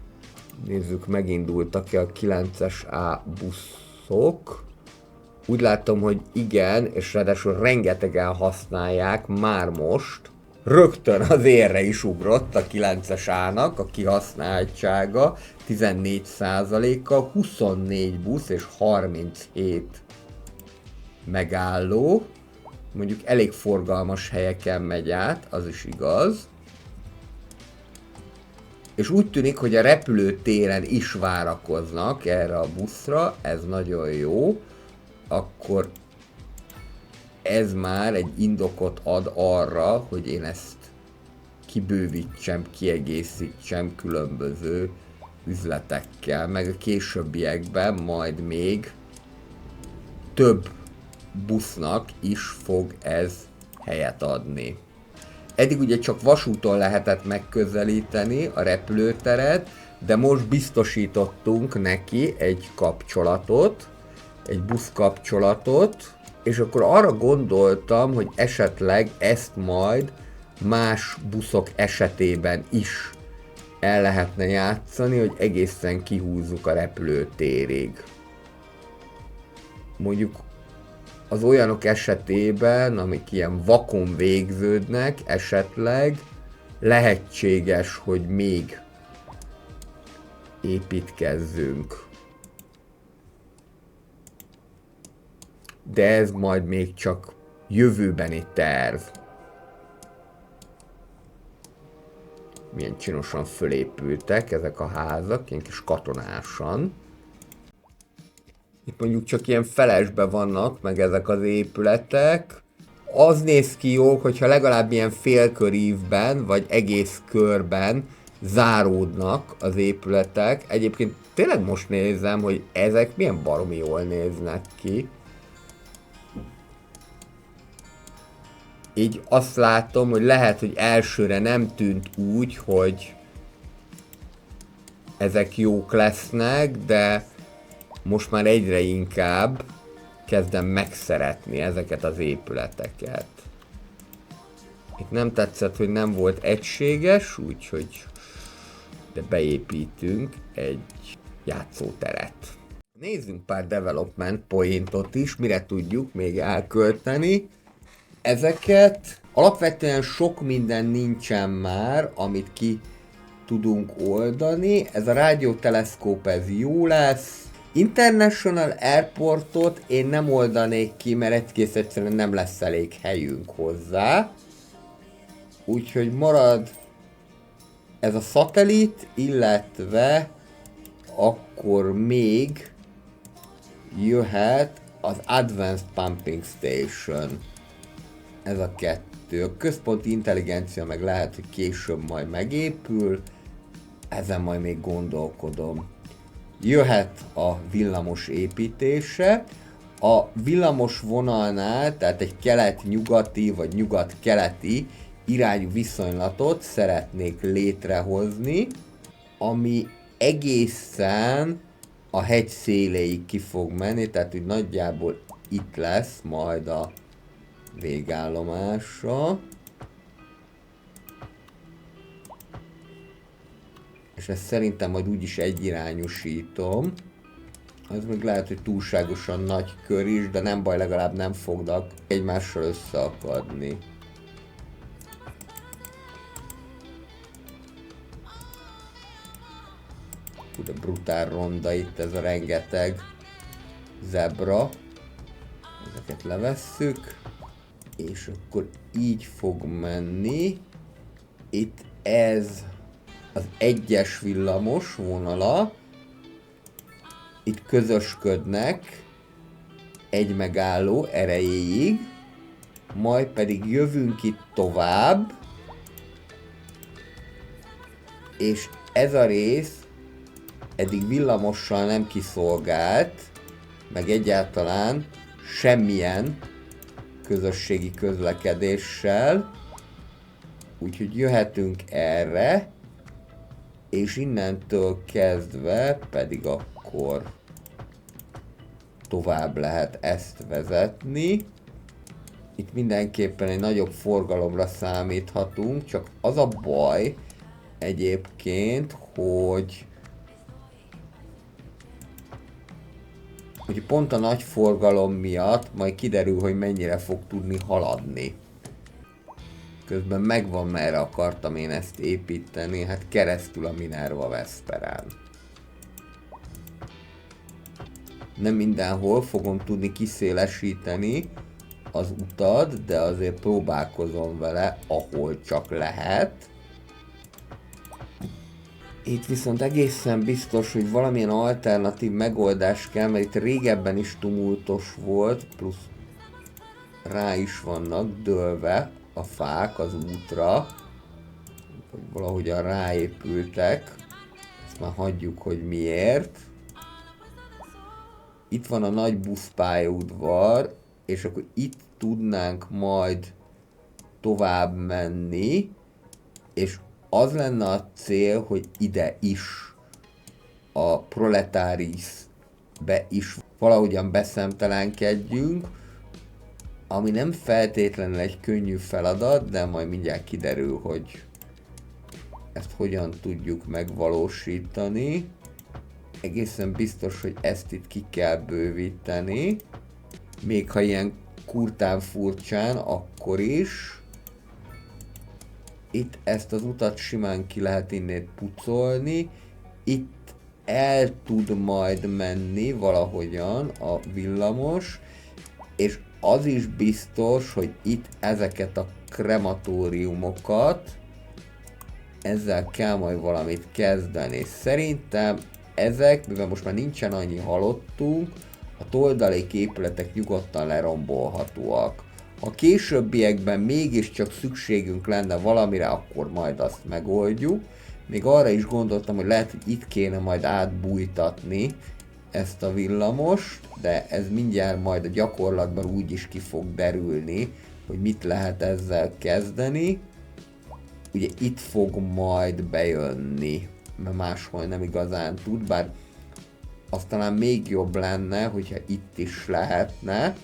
Nézzük, megindultak-e a 9-es A buszok. Úgy látom, hogy igen, és ráadásul rengetegen használják már most. Rögtön az érre is ugrott a 9-es A-nak a kihasználtsága, 14%-kal, 24 busz és 37 megálló. Mondjuk elég forgalmas helyeken megy át, az is igaz. És úgy tűnik, hogy a repülőtéren is várakoznak erre a buszra, ez nagyon jó. Akkor ez már egy indokot ad arra, hogy én ezt kibővítsem, kiegészítsem különböző üzletekkel, meg a későbbiekben majd még több busznak is fog ez helyet adni. Eddig ugye csak vasúton lehetett megközelíteni a repülőteret, de most biztosítottunk neki egy kapcsolatot, egy buszkapcsolatot, és akkor arra gondoltam, hogy esetleg ezt majd más buszok esetében is el lehetne játszani, hogy egészen kihúzzuk a repülőtérig. Mondjuk az olyanok esetében, amik ilyen vakon végződnek, esetleg lehetséges, hogy még építkezzünk. De ez majd még csak jövőbeni terv. Milyen csinosan fölépültek ezek a házak, ilyen kis katonásan. Itt mondjuk csak ilyen felesbe vannak meg ezek az épületek. Az néz ki jó, hogyha legalább ilyen félkörívben, vagy egész körben záródnak az épületek. Egyébként tényleg most nézem, hogy ezek milyen baromi jól néznek ki. Így azt látom, hogy lehet, hogy elsőre nem tűnt úgy, hogy ezek jók lesznek, de most már egyre inkább kezdem megszeretni ezeket az épületeket. Itt nem tetszett, hogy nem volt egységes, úgyhogy de beépítünk egy játszóteret. Nézzünk pár development pointot is, mire tudjuk még elkölteni ezeket. Alapvetően sok minden nincsen már, amit ki tudunk oldani. Ez a rádióteleszkóp, ez jó lesz. International Airportot én nem oldanék ki, mert egész egyszerűen nem lesz elég helyünk hozzá. Úgyhogy marad ez a szatellit, illetve akkor még jöhet az Advanced Pumping Station. Ez a kettő. A központi intelligencia meg lehet, hogy később majd megépül. Ezen majd még gondolkodom. Jöhet a villamos építése. A villamos vonalnál, tehát egy kelet-nyugati vagy nyugat-keleti irányú viszonylatot szeretnék létrehozni, ami egészen a hegy széléig ki fog menni, tehát úgy nagyjából itt lesz majd a végállomása. És ezt szerintem majd úgyis egyirányosítom. Ez még lehet, hogy túlságosan nagy kör is, de nem baj, legalább nem fognak egymással összeakadni. De brutál ronda itt ez a rengeteg zebra. Ezeket levesszük. És akkor így fog menni. Itt ez az egyes villamos vonala, itt közösködnek egy megálló erejéig, majd pedig jövünk itt tovább, és ez a rész eddig villamossal nem kiszolgált, meg egyáltalán semmilyen közösségi közlekedéssel, úgyhogy jöhetünk erre, és innentől kezdve pedig akkor tovább lehet ezt vezetni. Itt mindenképpen egy nagyobb forgalomra számíthatunk, csak az a baj egyébként, hogy pont a nagy forgalom miatt majd kiderül, hogy mennyire fog tudni haladni. Közben megvan, merre akartam én ezt építeni, hát keresztül a Minerva Vesperán. Nem mindenhol fogom tudni kiszélesíteni az utat, de azért próbálkozom vele, ahol csak lehet. Itt viszont egészen biztos, hogy valamilyen alternatív megoldás kell, mert itt régebben is tumultos volt, plusz rá is vannak dőlve a fák az útra, hogy valahogyan ráépültek, ezt már hagyjuk, hogy miért. Itt van a nagy buszpályaudvar, és akkor itt tudnánk majd tovább menni, és az lenne a cél, hogy ide is, a Proletarisbe is valahogyan beszemtelenkedjünk, ami nem feltétlenül egy könnyű feladat, de majd mindjárt kiderül, hogy ezt hogyan tudjuk megvalósítani. Egészen biztos, hogy ezt itt ki kell bővíteni, még ha ilyen kurtán furcsán, akkor is. Itt ezt az utat simán ki lehet innét pucolni, itt el tud majd menni valahogyan a villamos, és az is biztos, hogy itt ezeket a krematóriumokat, ezzel kell majd valamit kezdeni. Szerintem ezek, mivel most már nincsen annyi halottunk, a toldalék épületek nyugodtan lerombolhatóak. Ha későbbiekben mégiscsak szükségünk lenne valamire, akkor majd azt megoldjuk. Még arra is gondoltam, hogy lehet, hogy itt kéne majd átbújtatni ezt a villamost, de ez mindjárt majd a gyakorlatban úgy is ki fog derülni, hogy mit lehet ezzel kezdeni. Ugye itt fog majd bejönni, mert máshol nem igazán tud, bár az talán még jobb lenne, hogyha itt is lehetne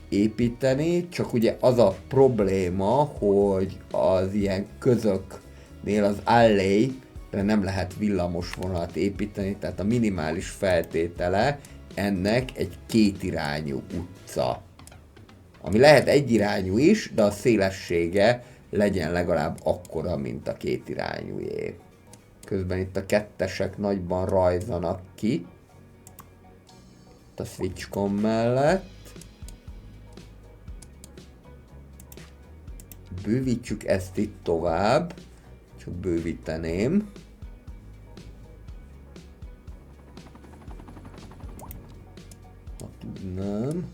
építeni, csak ugye az a probléma, hogy az ilyen közöknél az alley-re nem lehet villamos vonalat építeni, tehát a minimális feltétele ennek egy kétirányú utca. Ami lehet egyirányú is, de a szélessége legyen legalább akkora, mint a kétirányújé. Közben itt a kettesek nagyban rajzanak ki. Itt a switchcom mellett. Bővítsük ezt itt tovább. Csak bővíteném. Ha tudnám.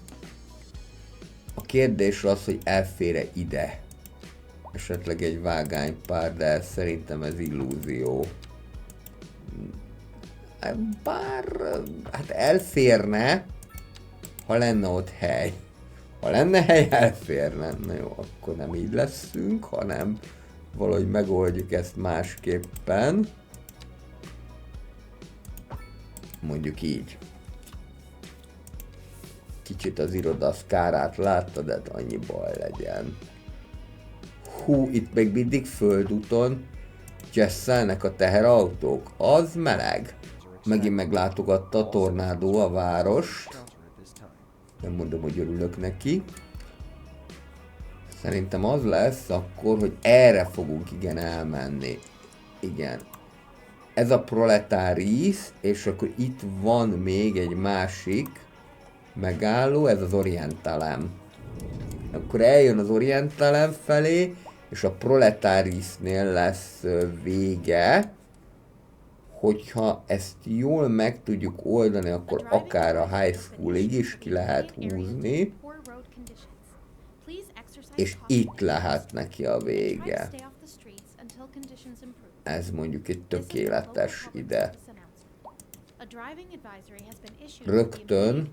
A kérdés az, hogy elfér-e ide. Esetleg egy vágánypár, de szerintem ez illúzió. Bár, hát elférne, ha lenne ott hely. Ha lenne hely, elférne. Na jó, akkor nem így leszünk, hanem valahogy megoldjuk ezt másképpen. Mondjuk így. Kicsit az irodaszkárát láttad, de annyi baj legyen. Hú, itt még mindig földúton jesszelnek a teherautók. Az meleg. Megint meglátogatta a tornádó a várost. Nem mondom, hogy örülök neki. Szerintem az lesz akkor, hogy erre fogunk igen elmenni. Igen. Ez a Proletaris, és akkor itt van még egy másik megálló, ez az Orientalem. Akkor eljön az Orientalem felé, és a Proletarisnél lesz vége, hogyha ezt jól meg tudjuk oldani, akkor akár a high schoolig is ki lehet húzni, és itt lehet neki a vége. Ez mondjuk egy tökéletes ide. Rögtön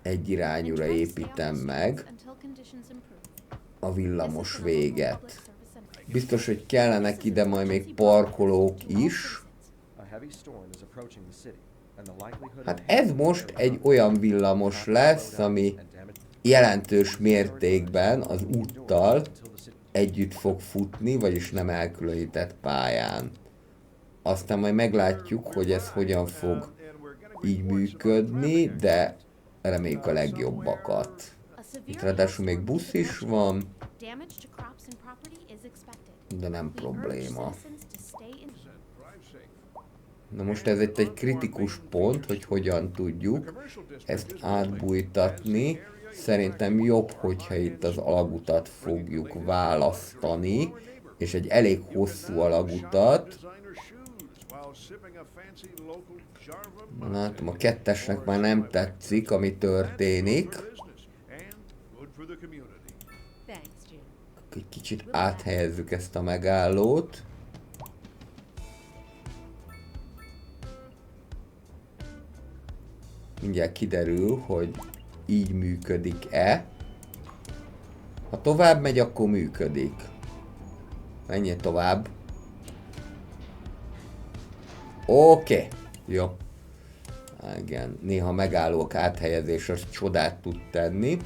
egy irányúra építem meg a villamos véget. Biztos, hogy kellenek ide majd még parkolók is. Hát ez most egy olyan villamos lesz, ami jelentős mértékben az úttal együtt fog futni, vagyis nem elkülönített pályán. Aztán majd meglátjuk, hogy ez hogyan fog így működni, de reméljük a legjobbakat. Itt ráadásul még busz is van, de nem probléma. Na most ez itt egy kritikus pont, hogy hogyan tudjuk ezt átbújtatni. Szerintem jobb, hogyha itt az alagutat fogjuk választani, és egy elég hosszú alagutat. Látom, a kettesnek már nem tetszik, ami történik. Egy kicsit áthelyezzük ezt a megállót. Mindjárt kiderül, hogy így működik-e. Ha tovább megy, akkor működik. Menjél tovább. Oké. Jó. Igen, néha megállók áthelyezés az csodát tud tenni.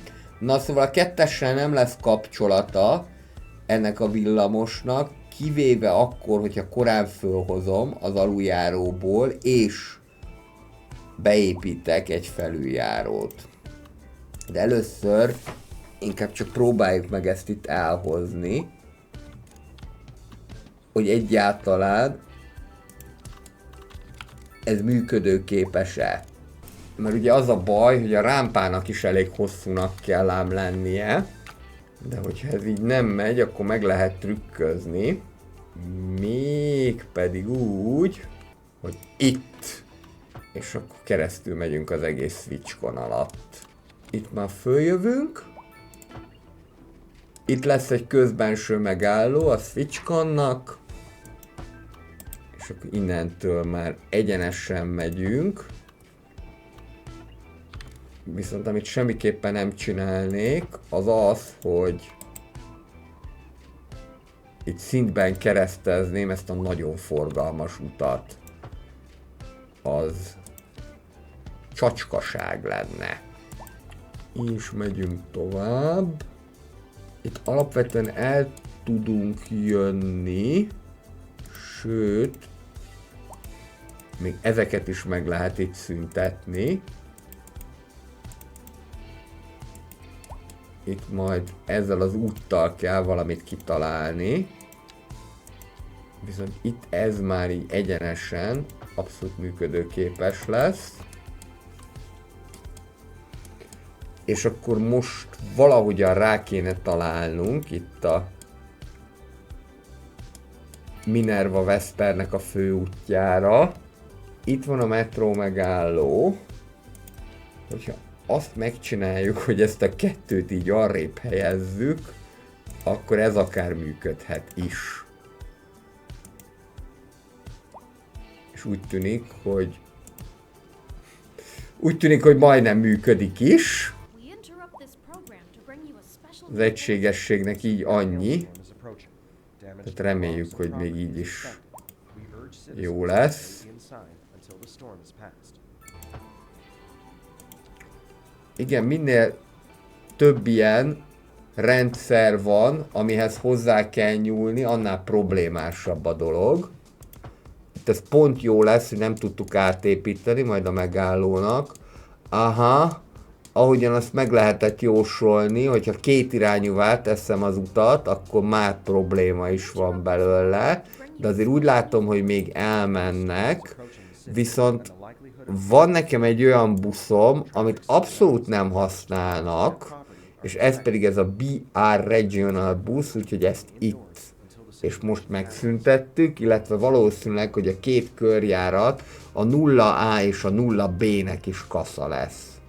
Na szóval a kettessel nem lesz kapcsolata ennek a villamosnak, kivéve akkor, hogyha korán fölhozom az aluljáróból, és beépítek egy felüljárót. De először inkább csak próbáljuk meg ezt itt elhozni, hogy egyáltalán ez működőképes-e. Mert ugye az a baj, hogy a rámpának is elég hosszúnak kell ám lennie, de hogyha ez így nem megy, akkor meg lehet trükközni. Mégpedig úgy, hogy itt. És akkor keresztül megyünk az egész switchkon alatt. Itt már följövünk. Itt lesz egy közbenső megálló a switchkonnak. És akkor innentől már egyenesen megyünk. Viszont amit semmiképpen nem csinálnék, az az, hogy itt szintben keresztezném ezt a nagyon forgalmas utat. Az csacskaság lenne. És megyünk tovább. Itt alapvetően el tudunk jönni, sőt, még ezeket is meg lehet itt szüntetni. Itt majd ezzel az úttal kell valamit kitalálni. Viszont itt ez már így egyenesen abszolút működőképes lesz. És akkor most valahogyan rá kéne találnunk itt a Minerva Vespernek a főútjára. Itt van a metró megálló. Hogyha azt megcsináljuk, hogy ezt a kettőt így arrébb helyezzük, akkor ez akár működhet is. És úgy tűnik, hogy majdnem működik is. Az egységességnek így annyi. Tehát reméljük, hogy még így is jó lesz. Igen, minél több ilyen rendszer van, amihez hozzá kell nyúlni, annál problémásabb a dolog. Itt ez pont jó lesz, hogy nem tudtuk átépíteni, majd a megállónak. Aha, ahogyan azt meg lehetett jósolni, hogyha két irányúvá teszem az utat, akkor már probléma is van belőle. De azért úgy látom, hogy még elmennek, viszont van nekem egy olyan buszom, amit abszolút nem használnak, és ez pedig ez a BR Regional Bus, úgyhogy ezt itt és most megszüntettük, illetve valószínűleg, hogy a két körjárat a 0A és a 0B-nek is kasza lesz.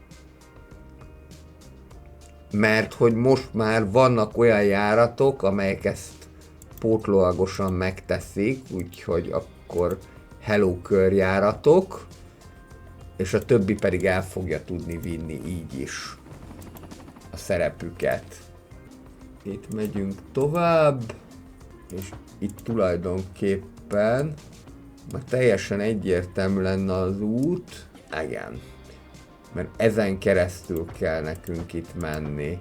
Mert hogy most már vannak olyan járatok, amelyek ezt pótlóagosan megteszik, úgyhogy akkor hello körjáratok, és a többi pedig el fogja tudni vinni így is a szerepüket. Itt megyünk tovább, és itt tulajdonképpen már teljesen egyértelmű lenne az út. Igen. Mert ezen keresztül kell nekünk itt menni.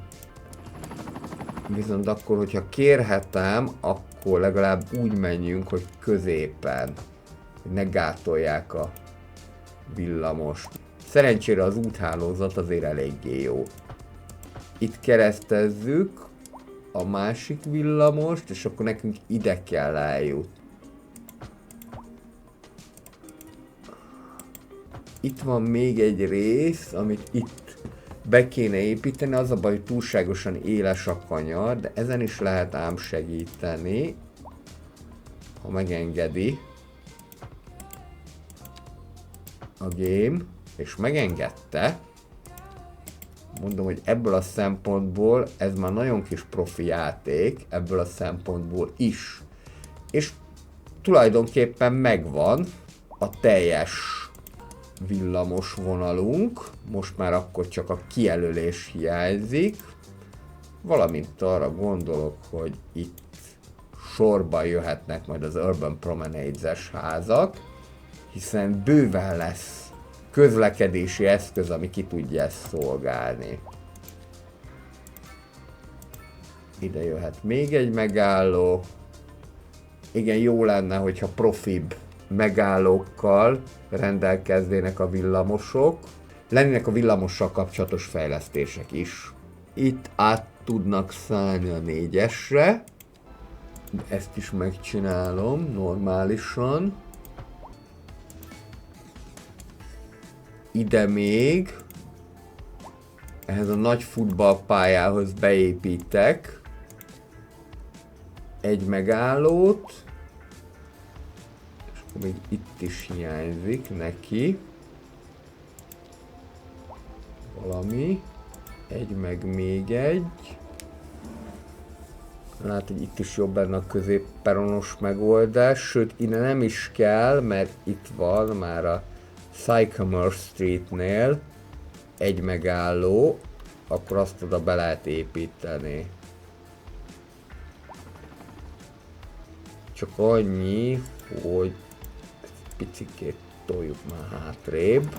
Viszont akkor, hogyha kérhetem, akkor legalább úgy menjünk, hogy középen. Hogy ne gátolják a villamost. Szerencsére az úthálózat azért eléggé jó. Itt keresztezzük a másik villamost, és akkor nekünk ide kell eljutni. Itt van még egy rész, amit itt be kéne építeni, az a baj, hogy túlságosan éles a kanyar, de ezen is lehet ám segíteni, ha megengedi a game, és megengedte. Mondom, hogy ebből a szempontból ez már nagyon kis profi játék, ebből a szempontból is. És tulajdonképpen megvan a teljes villamos vonalunk, most már akkor csak a kijelölés hiányzik, valamint arra gondolok, hogy itt sorba jöhetnek majd az Urban Promenades-es házak, hiszen bőven lesz közlekedési eszköz, ami ki tudja ezt szolgálni. Ide jöhet még egy megálló. Igen, jó lenne, hogyha profibb megállókkal rendelkeznének a villamosok. Lennének a villamossal kapcsolatos fejlesztések is. Itt át tudnak szállni a 4-esre. Ezt is megcsinálom normálisan. Ide még ehhez a nagy futballpályához beépítek egy megállót, és akkor még itt is hiányzik neki valami, egy meg még egy. Lehet, hogy itt is jobb lenne a középperonos megoldás, sőt ide nem is kell, mert itt van már a Sycamore Streetnél egy megálló, akkor azt oda be lehet építeni. Csak annyi, hogy picikét toljuk már hátrébb.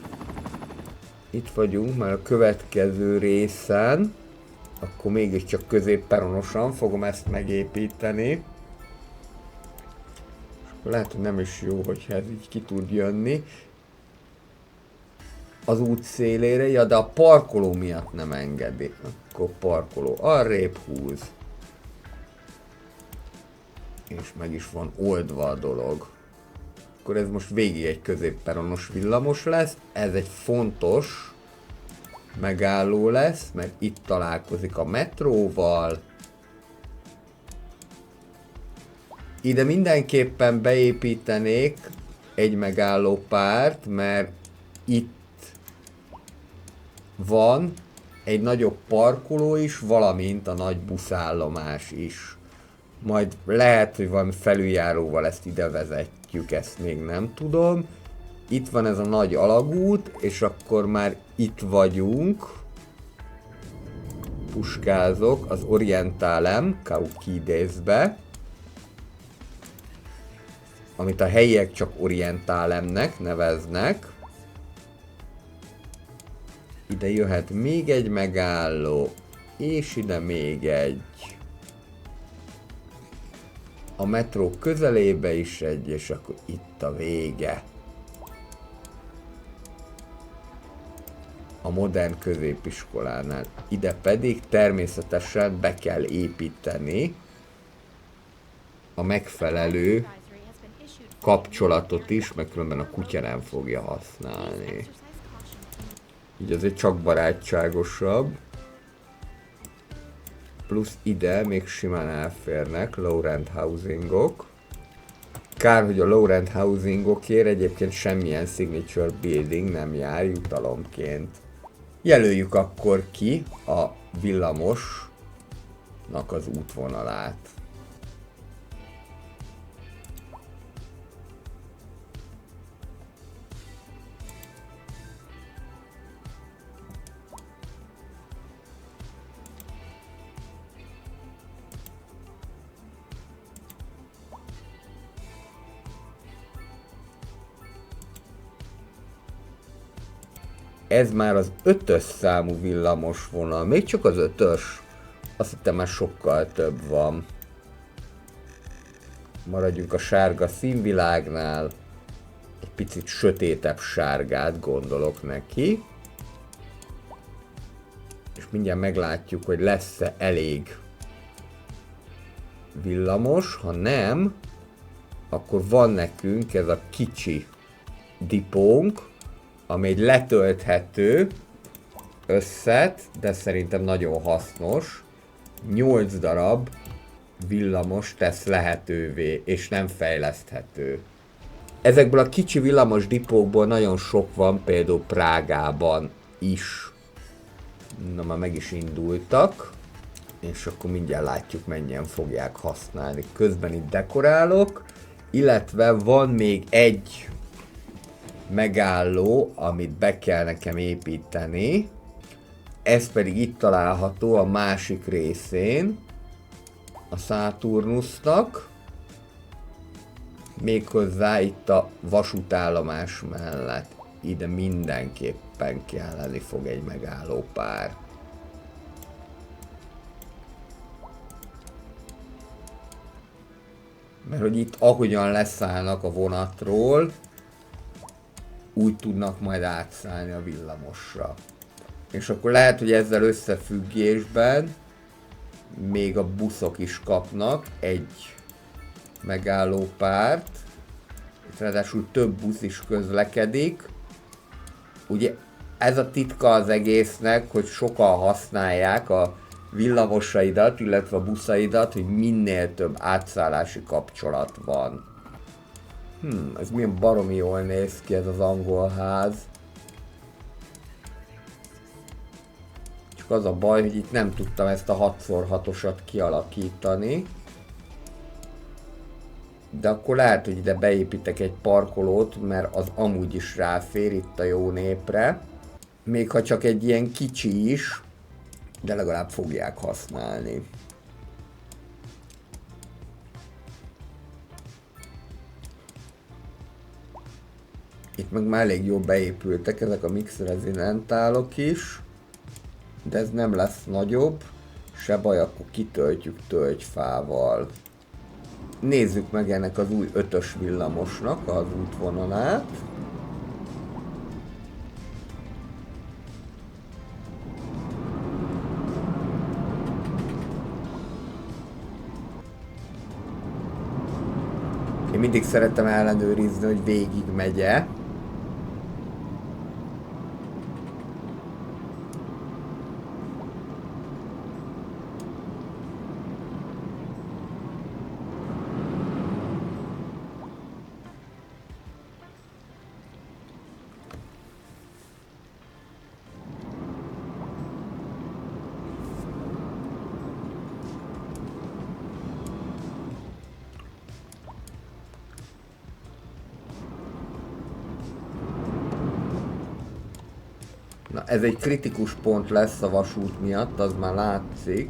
Itt vagyunk már a következő részen, akkor mégiscsak középperonosan fogom ezt megépíteni. És akkor lehet, hogy nem is jó, hogyha ez így ki tud jönni az út szélére, ja, de a parkoló miatt nem engedi. Akkor parkoló arrébb húz. És meg is van oldva a dolog. Akkor ez most végig egy középperonos villamos lesz. Ez egy fontos megálló lesz, mert itt találkozik a metróval. Ide mindenképpen beépítenék egy megállópárt, mert itt van egy nagyobb parkoló is, valamint a nagy buszállomás is. Majd lehet, hogy valami felüljáróval ezt ide vezetjük, ezt még nem tudom. Itt van ez a nagy alagút, és akkor már itt vagyunk. Puskázok az Orientalem Cauquidesbe, amit a helyiek csak Orientalemnek neveznek. Ide jöhet még egy megálló, és ide még egy. A metró közelébe is egy, és akkor itt a vége. A modern középiskolánál. Ide pedig természetesen be kell építeni a megfelelő kapcsolatot is, mert különben a kutya nem fogja használni. Így azért csak barátságosabb. Plusz ide még simán elférnek low rent housingok. Kár, hogy a low rent housingokért egyébként semmilyen signature building nem jár jutalomként. Jelöljük akkor ki a villamosnak az útvonalát. Ez már az 5-ös számú villamos vonal, még csak az 5-ös. Azt hittem már sokkal több van. Maradjunk a sárga színvilágnál. Egy picit sötétebb sárgát gondolok neki. És mindjárt meglátjuk, hogy lesz-e elég villamos. Ha nem, akkor van nekünk ez a kicsi dipónk, ami egy letölthető összet, de szerintem nagyon hasznos. 8 darab villamos tesz lehetővé, és nem fejleszthető. Ezekből a kicsi villamos dipókból nagyon sok van, például Prágában is. Na, már meg is indultak, és akkor mindjárt látjuk, mennyien fogják használni. Közben itt dekorálok, illetve van még egy megálló, amit be kell nekem építeni. Ez pedig itt található a másik részén a Saturnusnak. Méghozzá itt a vasútállomás mellett. Ide mindenképpen kelleni fog egy megállópár. Mert hogy itt ahogyan leszállnak a vonatról, úgy tudnak majd átszállni a villamosra. És akkor lehet, hogy ezzel összefüggésben még a buszok is kapnak egy megállópárt. Ráadásul több busz is közlekedik. Ugye ez a titka az egésznek, hogy sokan használják a villamosaidat, illetve a buszaidat, hogy minél több átszállási kapcsolat van. Ez milyen baromi jól néz ki ez az angol ház. Csak az a baj, hogy itt nem tudtam ezt a 6x6-osat kialakítani. De akkor lehet, hogy ide beépítek egy parkolót, mert az amúgy is ráfér itt a jó népre. Még ha csak egy ilyen kicsi is, de legalább fogják használni. Itt meg már elég jól beépültek ezek a mix residentálok is, de ez nem lesz nagyobb, se baj, akkor kitöltjük tölgyfával. Nézzük meg ennek az új 5-ös villamosnak az útvonalát. Én mindig szeretem ellenőrizni, hogy végig megye. Na, ez egy kritikus pont lesz a vasút miatt, az már látszik.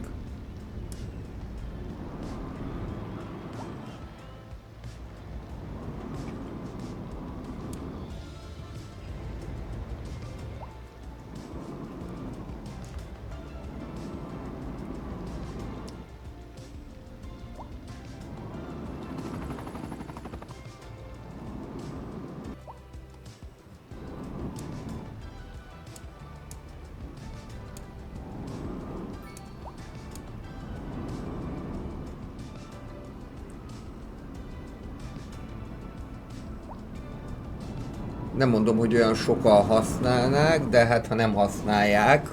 Nem mondom, hogy olyan sokan használnák, de hát ha nem használják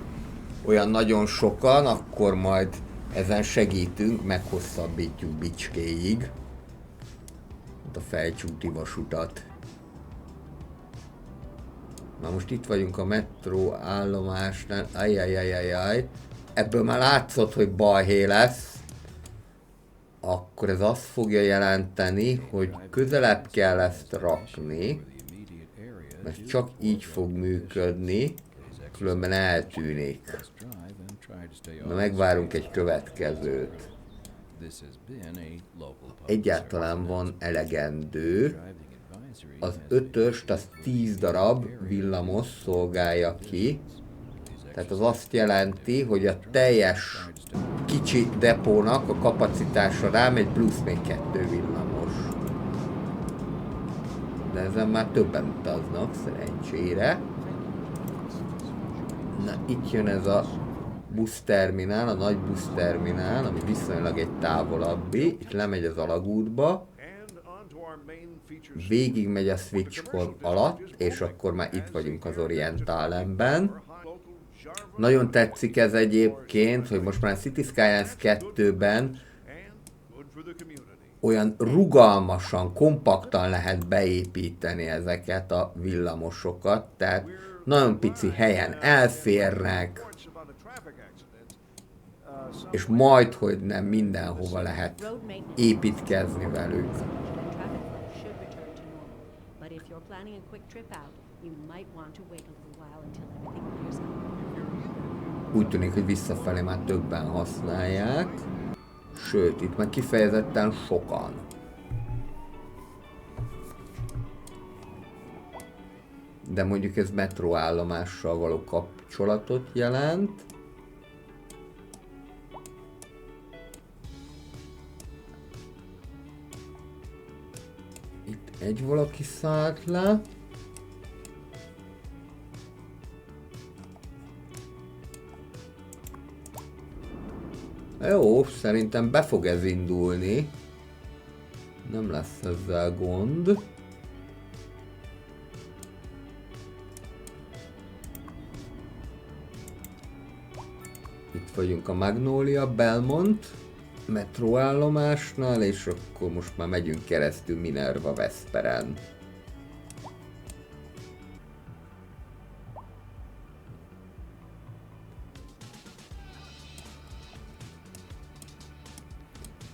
olyan nagyon sokan, akkor majd ezen segítünk, meghosszabbítjuk Bicskéig a Felcsúti vasutat. Na most itt vagyunk a metró állomásnál, ajjajajajaj, ebből már látszott, hogy balhé lesz. Akkor ez azt fogja jelenteni, hogy közelebb kell ezt rakni, mert csak így fog működni, különben eltűnik. Na megvárunk egy következőt. Egyáltalán van elegendő. Az 5-öst, az 10 darab villamos szolgálja ki. Tehát az azt jelenti, hogy a teljes kicsi depónak a kapacitása rámegy plusz még 2 villamos. De ezen már többen utaznak, szerencsére. Na, itt jön ez a buszterminál, a nagy buszterminál, ami viszonylag egy távolabbi. Itt lemegy az alagútba. Végig megy a Switchcon alatt, és akkor már itt vagyunk az Orientalemben. Nagyon tetszik ez egyébként, hogy most már a City Skylines 2-ben olyan rugalmasan, kompaktan lehet beépíteni ezeket a villamosokat, tehát nagyon pici helyen elférnek, és majd, hogy nem mindenhova lehet építkezni velük. Úgy tűnik, hogy visszafelé már többen használják, sőt, itt már kifejezetten sokan. De mondjuk ez metróállomással való kapcsolatot jelent. Itt egy valaki szállt le. Jó, szerintem be fog ez indulni. Nem lesz ezzel gond. Itt vagyunk a Magnolia Belmont metróállomásnál, és akkor most már megyünk keresztül Minerva Vesperen.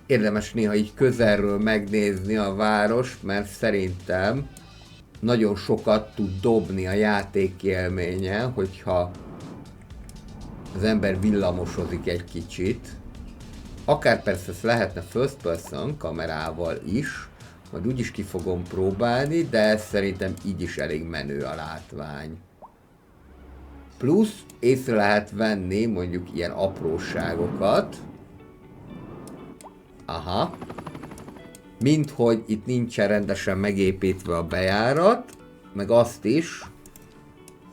Érdemes néha így közelről megnézni a várost, mert szerintem nagyon sokat tud dobni a játékélménye, hogyha az ember villamosozik egy kicsit. Akár persze ezt lehetne first person kamerával is, majd úgyis ki fogom próbálni, de szerintem így is elég menő a látvány. Plusz észre lehet venni mondjuk ilyen apróságokat. Aha. Mint hogy itt nincsen rendesen megépítve a bejárat, meg azt is,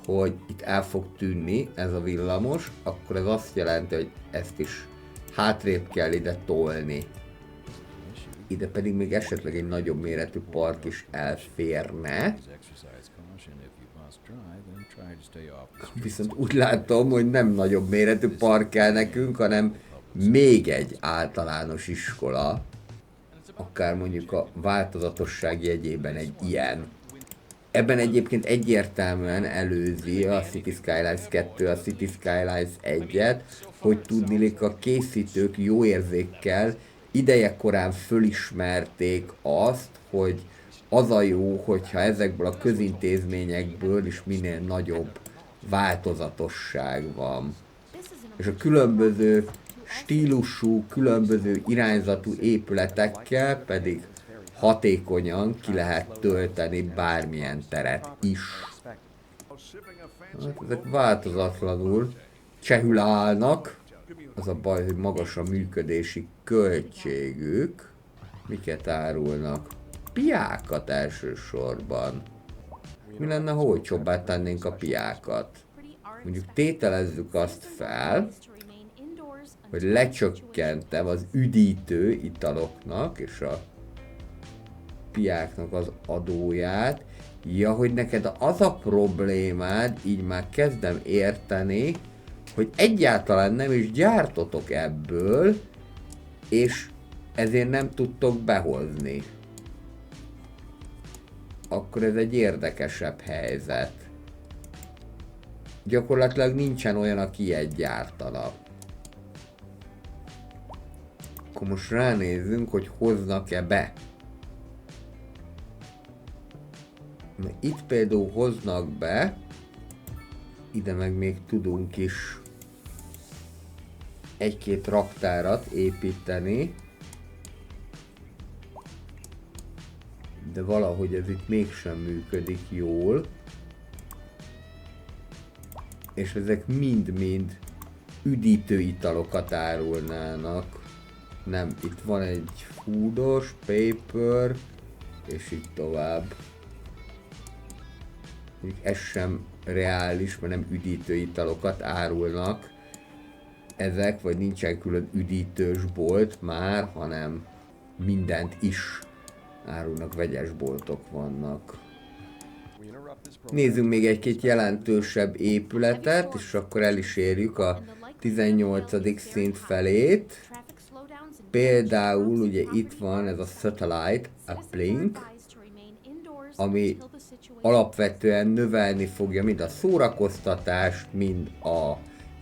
hogy itt el fog tűnni ez a villamos, akkor ez azt jelenti, hogy ezt is hátrébb kell ide tolni. Ide pedig még esetleg egy nagyobb méretű park is elférne. Viszont úgy látom, hogy nem nagyobb méretű park kell nekünk, hanem még egy általános iskola. Akár mondjuk a változatosság jegyében egy ilyen. Ebben egyébként egyértelműen előzi a City Skylines 2, a City Skylines 1-et, hogy tudniillik a készítők jó érzékkel ideje korán fölismerték azt, hogy az a jó, hogyha ezekből a közintézményekből is minél nagyobb változatosság van. És a különböző stílusú, különböző irányzatú épületekkel pedig hatékonyan ki lehet tölteni bármilyen teret is. Hát ezek változatlanul csehül állnak. Az a baj, hogy magas a működési költségük. Miket árulnak? Piákat elsősorban. Mi lenne, ha olcsóbbá tennénk a piákat? Mondjuk tételezzük azt fel, hogy lecsökkentem az üdítő italoknak és a piáknak az adóját. Ja, hogy neked az a problémád, így már kezdem érteni, hogy egyáltalán nem is gyártotok ebből, és ezért nem tudtok behozni. Akkor ez egy érdekesebb helyzet. Gyakorlatilag nincsen olyan, aki ilyet gyártana. Akkor most ránézzünk, hogy hoznak-e be. Itt például hoznak be, ide meg még tudunk is egy-két raktárat építeni, de valahogy ez itt mégsem működik jól, és ezek mind-mind üdítő italokat árulnának. Nem, itt van egy foodos, paper, és így tovább. Ez sem reális, mert nem üdítő italokat árulnak ezek, vagy nincsen külön üdítős bolt már, hanem mindent is árulnak, vegyes boltok vannak. Nézzünk még egy-két jelentősebb épületet, és akkor el is érjük a 18. szint felét. Például ugye itt van ez a Satellite Uplink, ami alapvetően növelni fogja mind a szórakoztatást, mind a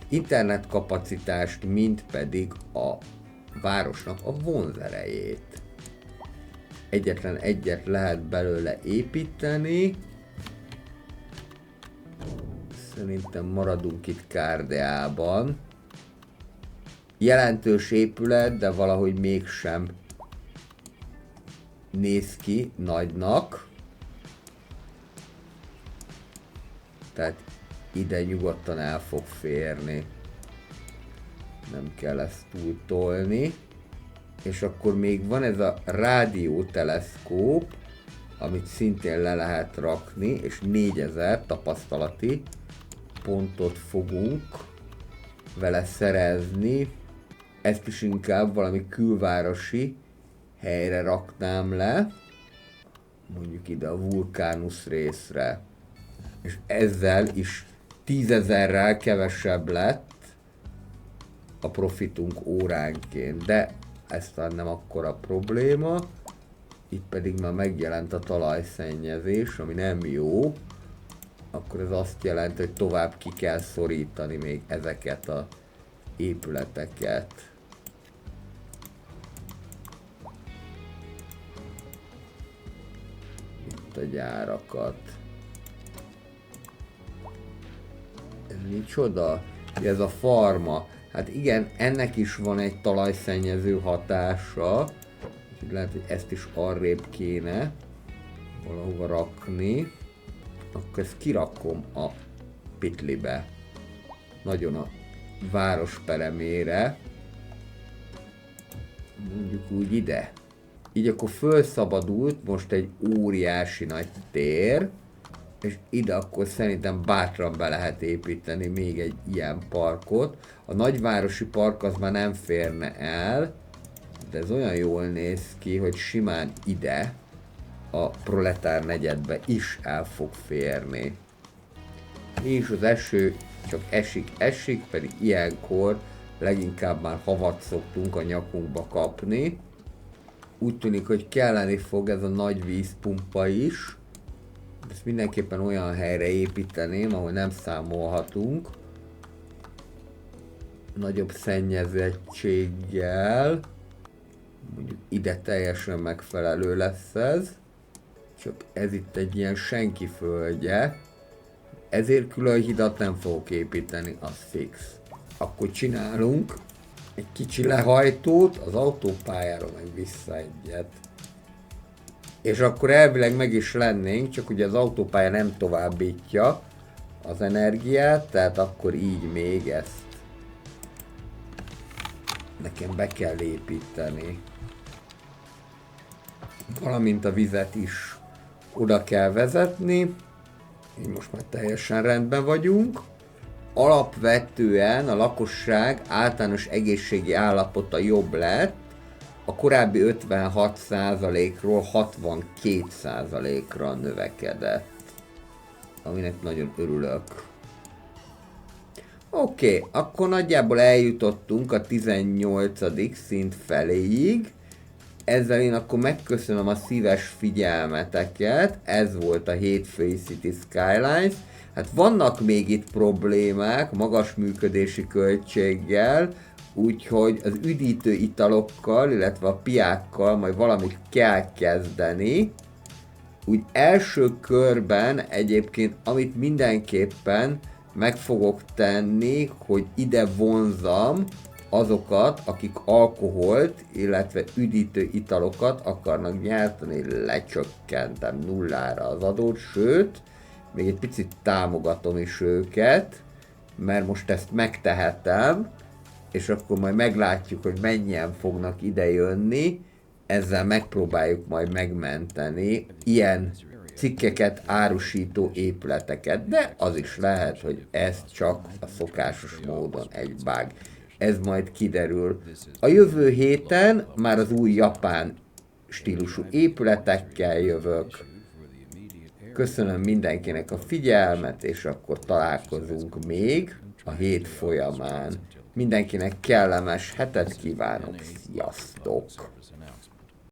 internetkapacitást, mind pedig a városnak a vonzerejét. Egyetlen egyet lehet belőle építeni. Szerintem maradunk itt Kárdeában. Jelentős épület, de valahogy mégsem néz ki nagynak. Tehát ide nyugodtan el fog férni. Nem kell ezt túl tolni. És akkor még van ez a rádióteleszkóp, amit szintén le lehet rakni, és 4000 tapasztalati pontot fogunk vele szerezni. Ezt is inkább valami külvárosi helyre raknám le, mondjuk ide a Vulkánus részre. És ezzel is 10.000-rel kevesebb lett a profitunk óránként, de ez talán nem akkora probléma. Itt pedig már megjelent a talajszennyezés, ami nem jó. Akkor ez azt jelenti, hogy tovább ki kell szorítani még ezeket az épületeket. Itt a gyárakat. Ez micsoda? Ez a farma. Hát igen, ennek is van egy talajszennyező hatása. Úgyhogy lehet, hogy ezt is arrébb kéne valahova rakni. Akkor ezt kirakom a pitlibe. Nagyon a város peremére. Mondjuk úgy ide. Így akkor felszabadult most egy óriási nagy tér. És ide akkor szerintem bátran be lehet építeni még egy ilyen parkot. A nagyvárosi park az már nem férne el, de ez olyan jól néz ki, hogy simán ide a proletár negyedbe is el fog férni. És az eső csak esik, pedig ilyenkor leginkább már havat szoktunk a nyakunkba kapni. Úgy tűnik, hogy kelleni fog ez a nagy vízpumpa is. Ezt mindenképpen olyan helyre építeném, ahol nem számolhatunk nagyobb szennyezettséggel. Mondjuk ide teljesen megfelelő lesz ez. Csak ez itt egy ilyen senki földje. Ezért külön hidat nem fogok építeni, az fix. Akkor csinálunk egy kicsi lehajtót, az autópályára meg vissza egyet. És akkor elvileg meg is lennénk, csak ugye az autópálya nem továbbítja az energiát, tehát akkor így még ezt nekem be kell építeni. Valamint a vizet is oda kell vezetni. Így most már teljesen rendben vagyunk. Alapvetően a lakosság általános egészségi állapota jobb lett, a korábbi 56%-ról 62%-ra növekedett, aminek nagyon örülök. Oké, akkor nagyjából eljutottunk a 18. szint feléig. Ezzel én akkor megköszönöm a szíves figyelmeteket. Ez volt a hétfői City Skylines. Hát vannak még itt problémák, magas működési költséggel, úgyhogy az üdítő italokkal, illetve a piákkal majd valamit kell kezdeni. Úgy első körben egyébként, amit mindenképpen meg fogok tenni, hogy ide vonzam azokat, akik alkoholt, illetve üdítő italokat akarnak gyártani, lecsökkentem nullára az adót, sőt, még egy picit támogatom is őket, mert most ezt megtehetem, és akkor majd meglátjuk, hogy mennyien fognak ide jönni, ezzel megpróbáljuk majd megmenteni ilyen cikkeket árusító épületeket, de az is lehet, hogy ez csak a szokásos módon egy bug. Ez majd kiderül. A jövő héten már az új japán stílusú épületekkel jövök. Köszönöm mindenkinek a figyelmet, és akkor találkozunk még a hét folyamán. Mindenkinek kellemes hetet kívánok, sziasztok!